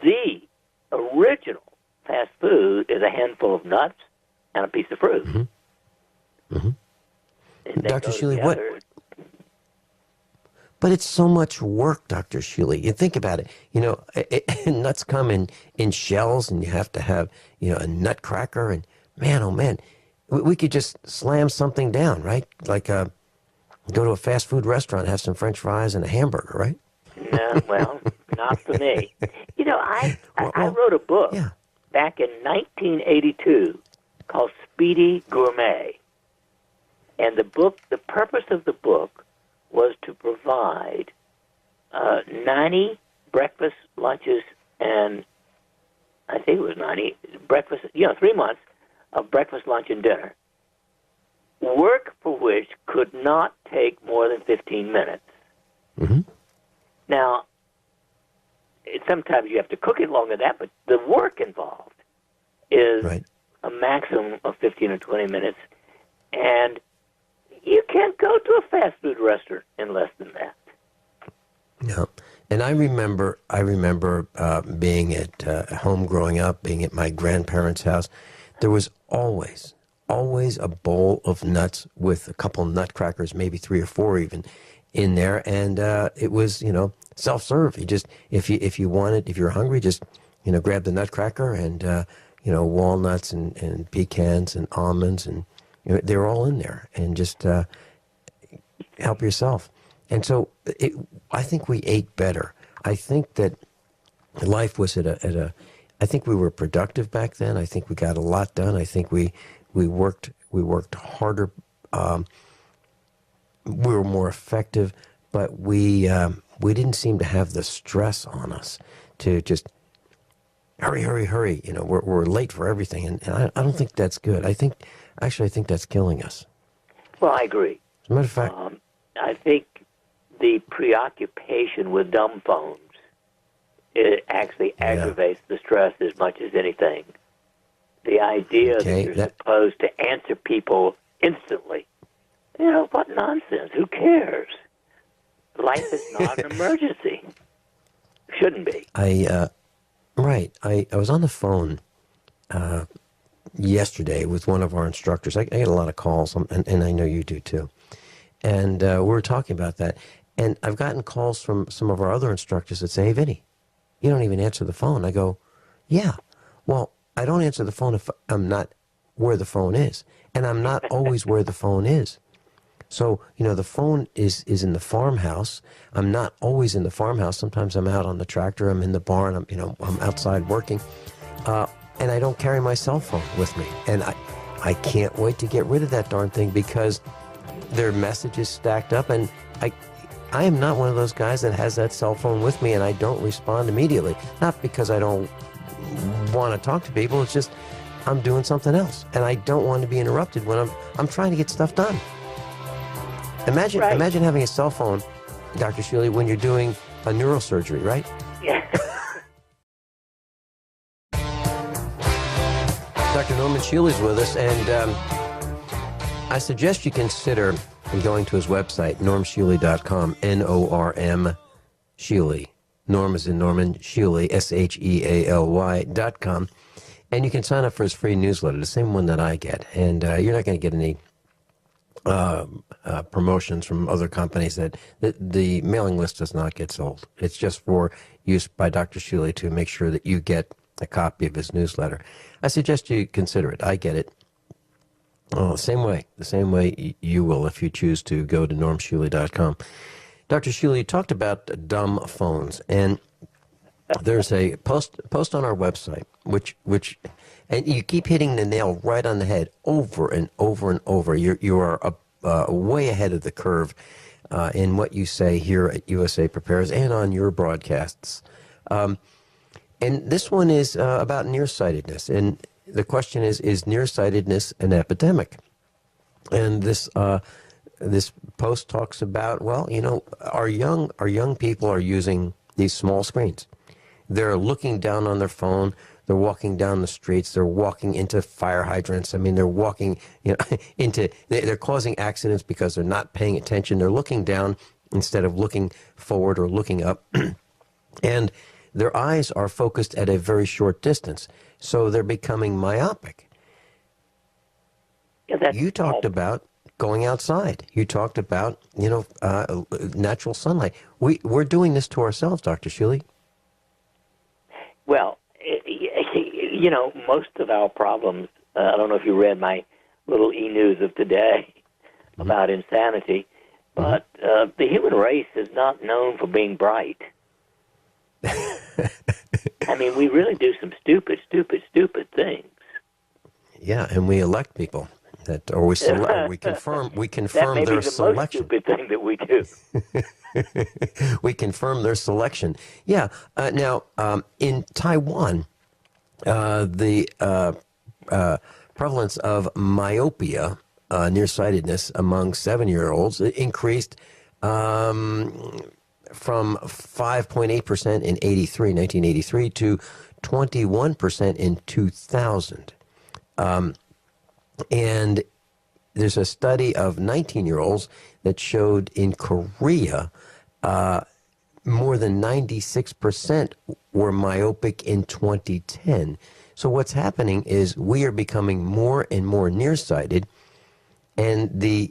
the original fast food is a handful of nuts and a piece of fruit. Mm-hmm. Mm-hmm. Dr. Shealy, what? Together. But it's so much work, Dr. Shealy. You think about it. You know, nuts come in shells, and you have to have, you know, a nutcracker. And man, oh man, we could just slam something down, right? Like go to a fast food restaurant, have some French fries and a hamburger, right? No, well, not for me. You know, I wrote a book back in 1982 called Speedy Gourmet. And the purpose of the book was to provide 90 breakfast, lunches, and I think it was 90 breakfast, 3 months of breakfast, lunch, and dinner. Work for which could not take more than 15 minutes. Mm-hmm. Now, sometimes you have to cook it longer than that, but the work involved is a maximum of 15 or 20 minutes, and you can't go to a fast food restaurant in less than that. Yeah, and I remember being at home growing up, being at my grandparents' house. There was always a bowl of nuts with a couple nutcrackers, maybe 3 or 4 even, in there, and it was, you know, self-serve. You just, if you're hungry, just, you know, grab the nutcracker and you know, walnuts and pecans and almonds, and you know, they're all in there, and just help yourself. And so I think we ate better. I think that life was at a I think we were productive back then. I think we got a lot done. I think we worked harder. We were more effective, but we didn't seem to have the stress on us to just hurry. You know, we're late for everything, and I don't think that's good. I think that's killing us. Well, I agree. As a matter of fact, I think the preoccupation with dumb phones, it actually aggravates the stress as much as anything. The idea that you're supposed to answer people instantly. You know, what nonsense. Who cares? Life is not an emergency. Shouldn't be. I was on the phone yesterday with one of our instructors. I get a lot of calls, and I know you do too. And we were talking about that. And I've gotten calls from some of our other instructors that say, "Hey, Vinny, you don't even answer the phone." I go, "Yeah, well, I don't answer the phone if I'm not where the phone is. And I'm not always where the phone is. So, you know, the phone is in the farmhouse. I'm not always in the farmhouse. Sometimes I'm out on the tractor. I'm in the barn. I'm outside working. And I don't carry my cell phone with me. And I can't wait to get rid of that darn thing because there are messages stacked up. And I am not one of those guys that has that cell phone with me and I don't respond immediately. Not because I don't want to talk to people. It's just I'm doing something else. And I don't want to be interrupted when I'm trying to get stuff done. Imagine having a cell phone, Dr. Shealy, when you're doing a neurosurgery, right? Yeah. Dr. Norman Shealy's with us, and I suggest you consider going to his website, normshealy.com, N-O-R-M, Shealy. Norm is in Norman, Shealy, SHEALY.com. And you can sign up for his free newsletter, the same one that I get. And you're not going to get any promotions from other companies. That the mailing list does not get sold. It's just for use by Dr. Shealy to make sure that you get a copy of his newsletter. I suggest you consider it. I get it. The same way you will if you choose to go to normshealy.com. Dr. Shealy, you talked about dumb phones, and there's a post on our website, which and you keep hitting the nail right on the head over and over and over. You are way ahead of the curve in what you say here at USA Prepares and on your broadcasts. And this one is about nearsightedness. And the question is nearsightedness an epidemic? And this post talks about, well, you know, our young people are using these small screens. They're looking down on their phone. They're walking down the streets. They're walking into fire hydrants. I mean, they're walking, they're causing accidents because they're not paying attention. They're looking down instead of looking forward or looking up. And their eyes are focused at a very short distance. So they're becoming myopic. Yeah, You talked about going outside. You talked about, natural sunlight. We're doing this to ourselves, Dr. Shealy. Well, most of our problems, I don't know if you read my little e-news of today about insanity, but the human race is not known for being bright. I mean, we really do some stupid things. Yeah, and we elect people or we select, we confirm that may their be the selection. Most stupid thing that we do. We confirm their selection. Yeah. Now, in Taiwan, the prevalence of myopia, nearsightedness among 7-year-olds increased from 5.8% in 1983 to 21% in 2000. And there's a study of 19-year-olds that showed in Korea more than 96% were myopic in 2010. So what's happening is we are becoming more and more nearsighted, and the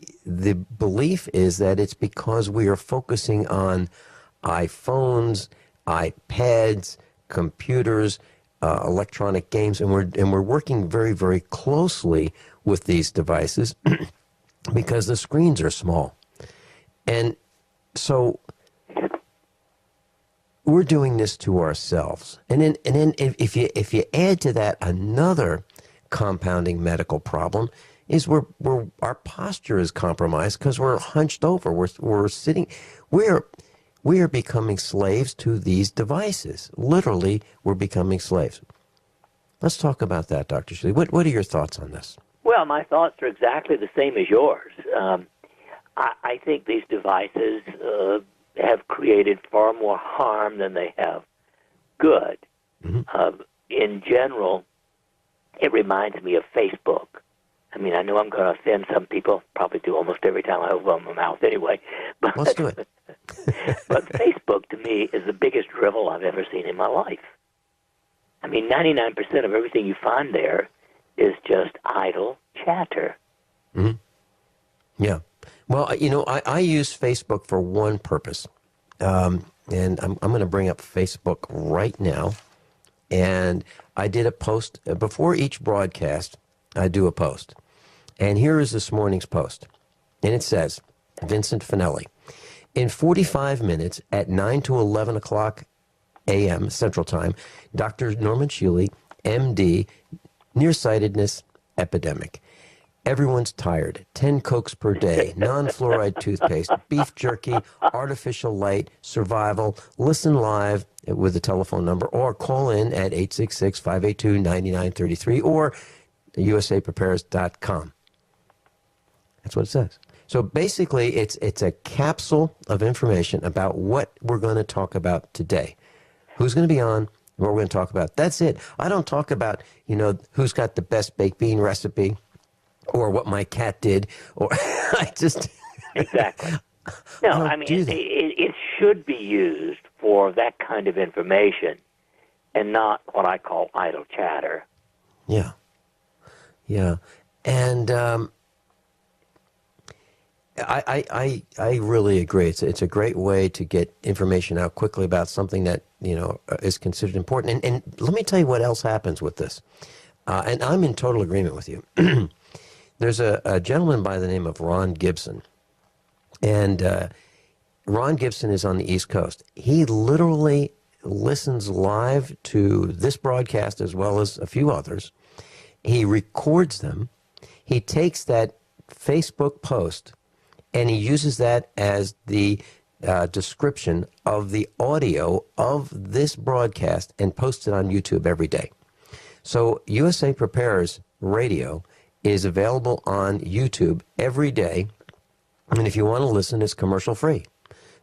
belief is that it's because we are focusing on iPhones, iPads, computers, electronic games, and we're working very, very closely with these devices because the screens are small. And so we're doing this to ourselves. And then if you add to that another compounding medical problem is our posture is compromised because we're hunched over. We're sitting. We are becoming slaves to these devices. Literally, we're becoming slaves. Let's talk about that, Dr. Shealy. What are your thoughts on this? Well, my thoughts are exactly the same as yours. I think these devices have created far more harm than they have good. Mm-hmm. In general, it reminds me of Facebook. I mean, I know I'm going to offend some people, probably do almost every time I open my mouth anyway. But, let's do it. But Facebook, to me, is the biggest drivel I've ever seen in my life. I mean, 99% of everything you find there is just idle chatter. Mm-hmm. Yeah. Well, I use Facebook for one purpose. And I'm going to bring up Facebook right now. And I did a post. Before each broadcast, I do a post. And here is this morning's post. And it says, Vincent Finelli, in 45 minutes at 9 to 11 o'clock a.m. Central Time, Dr. Norman Shealy, M.D., nearsightedness epidemic. Everyone's tired. 10 Cokes per day, non-fluoride toothpaste, beef jerky, artificial light, survival. Listen live with the telephone number or call in at 866-582-9933 or usaprepares.com. That's what it says. So basically, it's a capsule of information about what we're going to talk about today. Who's going to be on, what we're going to talk about. That's it. I don't talk about, who's got the best baked bean recipe or what my cat did, or I just... Exactly. No, I mean, it should be used for that kind of information and not what I call idle chatter. Yeah. Yeah. And I really agree. It's a great way to get information out quickly about something that, is considered important. And let me tell you what else happens with this. And I'm in total agreement with you. There's a gentleman by the name of Ron Gibson. And Ron Gibson is on the East Coast. He literally listens live to this broadcast as well as a few others. He records them. He takes that Facebook post and he uses that as the description of the audio of this broadcast and posts it on YouTube every day. So USA Prepares Radio is available on YouTube every day. And if you want to listen, it's commercial free.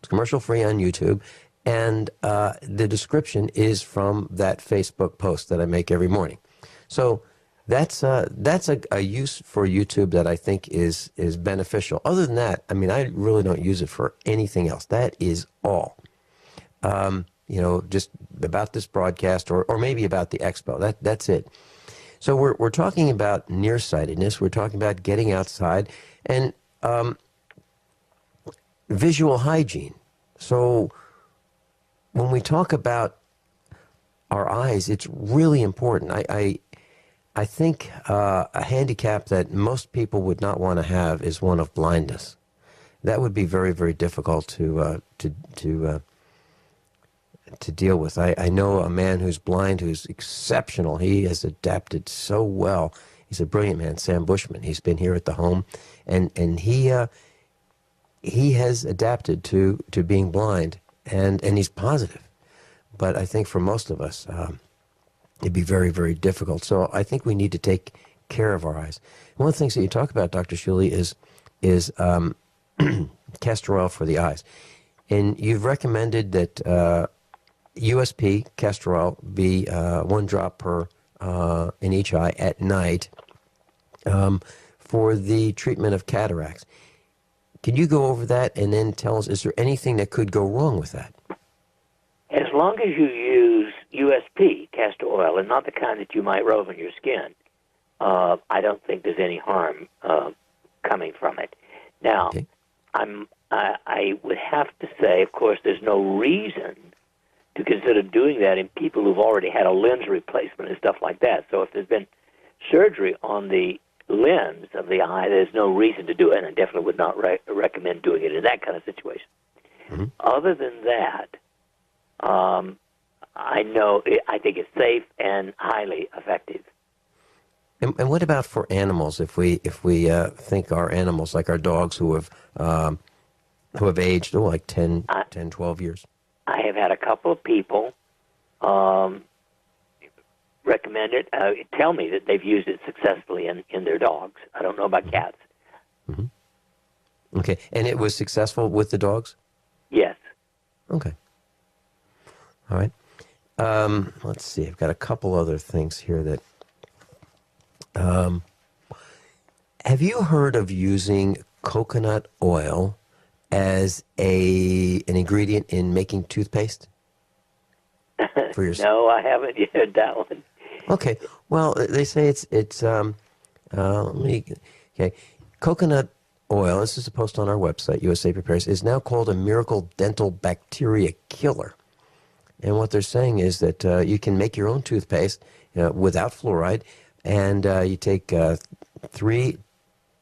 It's commercial free on YouTube. And the description is from that Facebook post that I make every morning. So that's a use for YouTube that I think is beneficial. Other than that, I mean, I really don't use it for anything else. That is all. Just about this broadcast or maybe about the expo. That's it. So we're talking about nearsightedness. We're talking about getting outside and visual hygiene. So when we talk about our eyes, it's really important. I think a handicap that most people would not want to have is one of blindness. That would be very, very difficult to deal with. I know a man who's blind who's exceptional. He has adapted so well. He's a brilliant man, Sam Bushman. He's been here at the home, and he has adapted to being blind, and he's positive. But I think for most of us, it'd be very, very difficult. So I think we need to take care of our eyes. One of the things that you talk about, Dr. Shealy, is castor oil for the eyes. And you've recommended that USP castor oil be 1 drop per in each eye at night for the treatment of cataracts. Can you go over that and then tell us, is there anything that could go wrong with that? As long as you use USP castor oil and not the kind that you might rub on your skin, I don't think there's any harm coming from it. Now, Okay. I would have to say, of course, there's no reason to consider doing that in people who've already had a lens replacement and stuff like that. So if there's been surgery on the lens of the eye, there's no reason to do it, and I definitely would not recommend doing it in that kind of situation. Mm-hmm. Other than that, I think it's safe and highly effective. And what about for animals? If we think our animals, like our dogs who have aged, like 10, 12 years. I have had a couple of people recommend it, tell me that they've used it successfully in their dogs. I don't know about cats. Mm-hmm. Okay, and it was successful with the dogs? Yes. Okay. All right. Let's see. I've got a couple other things here that... have you heard of using coconut oil as an ingredient in making toothpaste? For your... No, I haven't heard that one. Okay. Well, they say coconut oil, this is a post on our website, USA Prepares, is now called a miracle dental bacteria killer. And what they're saying is that you can make your own toothpaste without fluoride, and you take 3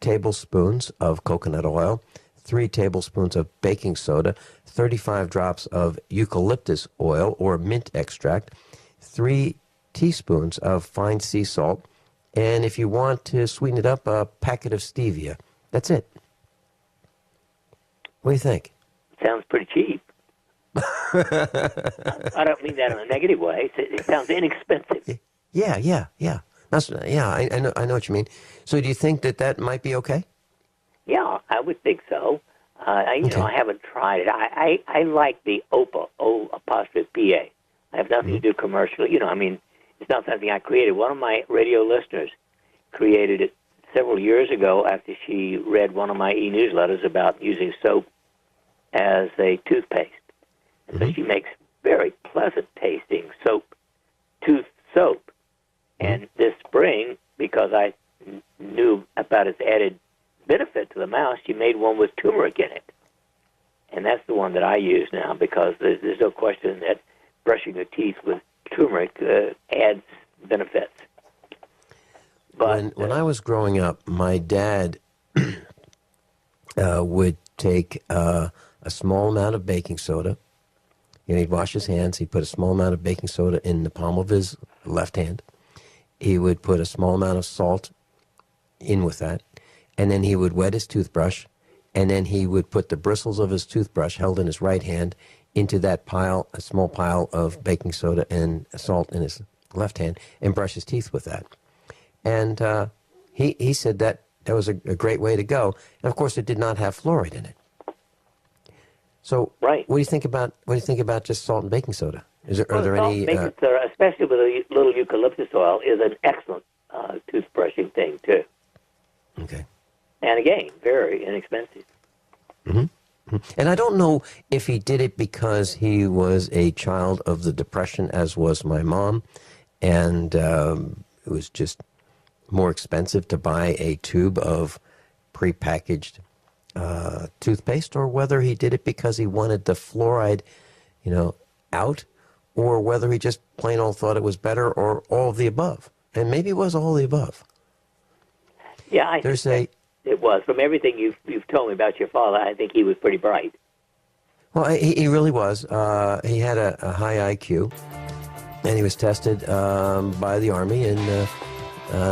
tablespoons of coconut oil, 3 tablespoons of baking soda, 35 drops of eucalyptus oil or mint extract, 3 teaspoons of fine sea salt, and if you want to sweeten it up, a packet of stevia. That's it. What do you think? Sounds pretty cheap. I don't mean that in a negative way. It sounds inexpensive. Yeah. I know what you mean. So do you think that might be okay? Yeah, I would think so. Okay. I haven't tried it. I like the OPA, O''PA. I have nothing to do commercially. It's not something I created. One of my radio listeners created it several years ago after she read one of my e-newsletters about using soap as a toothpaste. And so she makes very pleasant tasting tooth soap. And this spring, because I knew about its added benefit to the mouth, she made one with turmeric in it. And that's the one that I use now, because there's no question that brushing your teeth with turmeric adds benefits. But when I was growing up, my dad would take a small amount of baking soda, and he'd wash his hands. He'd put a small amount of baking soda in the palm of his left hand. He would put a small amount of salt in with that, and then he would wet his toothbrush, and then he would put the bristles of his toothbrush held in his right hand into that pile, a small pile of baking soda and salt in his left hand, and brush his teeth with that. And he said that was a great way to go. And, of course, it did not have fluoride in it. So, Right. What do you think about just salt and baking soda? Are there salt any? and baking soda, especially with a little eucalyptus oil, is an excellent toothbrushing thing too. Okay. And again, very inexpensive. And I don't know if he did it because he was a child of the Depression, as was my mom, and it was just more expensive to buy a tube of prepackaged toothpaste, or whether he did it because he wanted the fluoride, out, or whether he just plain old thought it was better, or all of the above. And maybe it was all of the above. Yeah, I think it was. From everything you've told me about your father, I think he was pretty bright. Well, he really was. He had a high IQ, and he was tested by the Army, and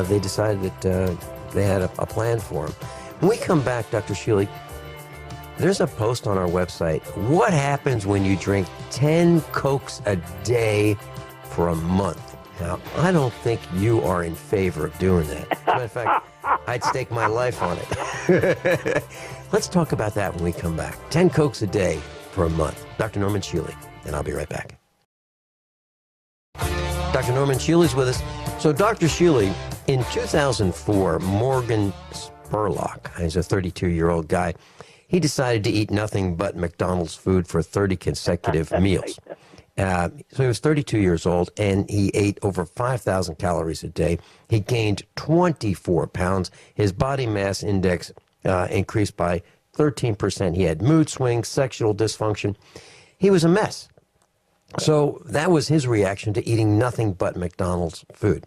they decided that they had a plan for him. When we come back, Dr. Shealy, there's a post on our website. What happens when you drink 10 Cokes a day for a month? Now, I don't think you are in favor of doing that. As a matter of fact, I'd stake my life on it. Let's talk about that when we come back. 10 Cokes a day for a month. Dr. Norman Shealy, and I'll be right back. Dr. Norman Shealy's with us. So, Dr. Shealy, in 2004, Morgan Spurlock, he's a 32-year-old guy, he decided to eat nothing but McDonald's food for 30 consecutive meals. So he was 32 years old, and he ate over 5,000 calories a day. He gained 24 pounds. His body mass index increased by 13%. He had mood swings, sexual dysfunction. He was a mess. So that was his reaction to eating nothing but McDonald's food.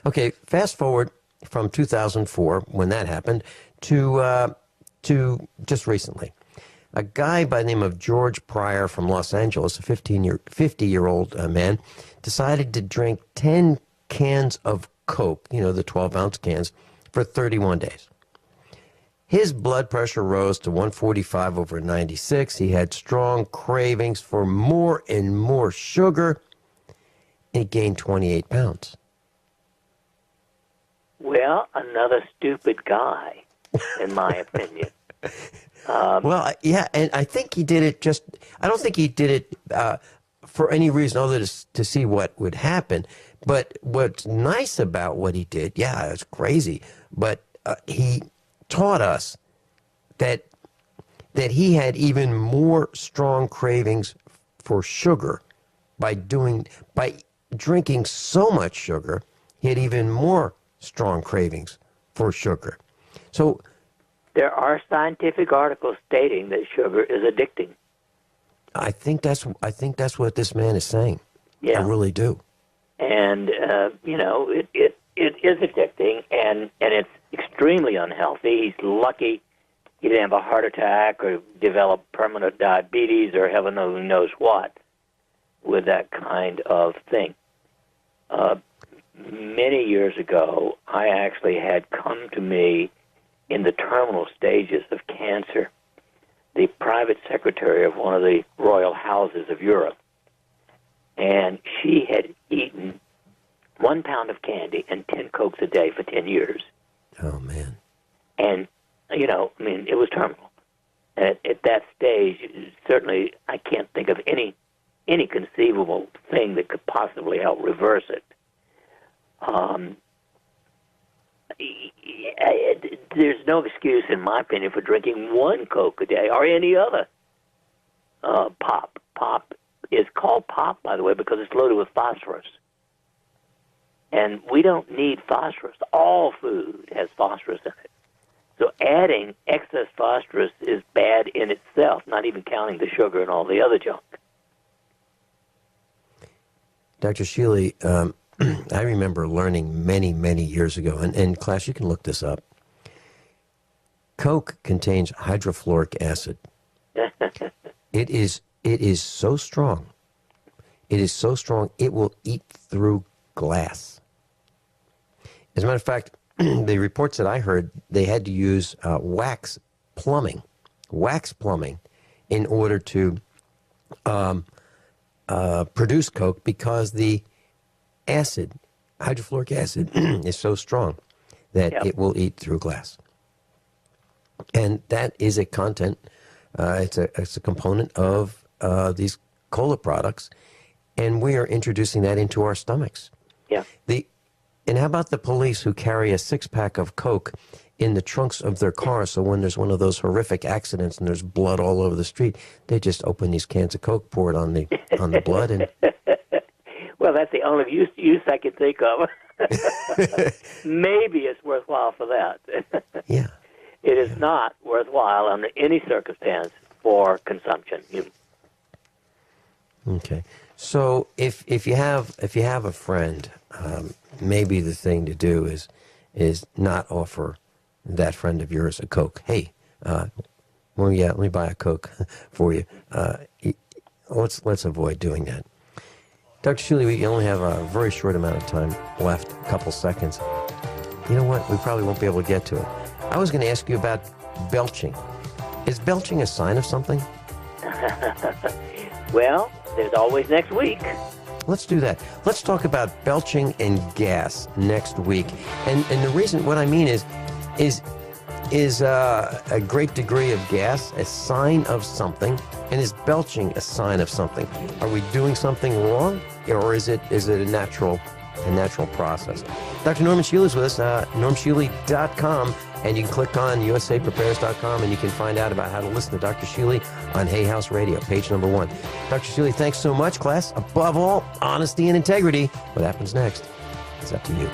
Okay, fast forward from 2004, when that happened, to just recently. A guy by the name of George Pryor from Los Angeles, a 50-year-old man, decided to drink 10 cans of Coke, the 12-ounce cans, for 31 days. His blood pressure rose to 145 over 96. He had strong cravings for more and more sugar. And he gained 28 pounds. Well, another stupid guy, in my opinion. Well, yeah, and I think he did it I don't think he did it for any reason other than to see what would happen. But what's nice about what he did, yeah, it's crazy, but he taught us that he had even more strong cravings for sugar by drinking so much sugar. He had even more strong cravings for sugar. So there are scientific articles stating that sugar is addicting. I think that's what this man is saying. Yeah. I really do. And it is addicting, and it's extremely unhealthy. He's lucky he didn't have a heart attack or develop permanent diabetes or heaven only knows what with that kind of thing. Many years ago, I actually had come to me in the terminal stages of cancer, the private secretary of one of the royal houses of Europe. And she had eaten 1 pound of candy and 10 Cokes a day for 10 years. Oh, man. And, it was terminal. At that stage, certainly I can't think of any conceivable thing that could possibly help reverse it. There's no excuse, in my opinion, for drinking 1 Coke a day or any other pop. Pop is called pop, by the way, because it's loaded with phosphorus. And we don't need phosphorus. All food has phosphorus in it. So adding excess phosphorus is bad in itself, not even counting the sugar and all the other junk. Dr. Shealy, I remember learning many, many years ago, and in class, you can look this up. Coke contains hydrofluoric acid. It is so strong. It is so strong, it will eat through glass. As a matter of fact, the reports that I heard, they had to use wax plumbing in order to produce Coke, because the acid, hydrofluoric acid, is so strong that it will eat through glass. And that is a content It's a component of these cola products, and we are introducing that into our stomachs. Yeah. And how about the police who carry a 6-pack of Coke in the trunks of their car, so when there's one of those horrific accidents and there's blood all over the street, they just open these cans of Coke, pour it on the blood, and well, that's the only use I can think of. Maybe it's worthwhile for that. yeah. It is not worthwhile under any circumstance for consumption. Okay. So if you have a friend, maybe the thing to do is not offer that friend of yours a Coke. Hey, well, yeah, let me buy a Coke for you. Let's avoid doing that. Dr. Shealy, we only have a very short amount of time left, a couple seconds. You know what? We probably won't be able to get to it. I was going to ask you about belching. Is belching a sign of something? Well, there's always next week. Let's do that. Let's talk about belching and gas next week. And the reason, what I mean is a great degree of gas a sign of something, and is belching a sign of something? Are we doing something wrong, or is it a natural process? Dr. Norman Shealy is with us, normshealy.com, and you can click on usaprepares.com, and you can find out about how to listen to Dr. Shealy on Hay House Radio, page number 1. Dr. Shealy, thanks so much, class. Above all, honesty and integrity. What happens next? It's up to you.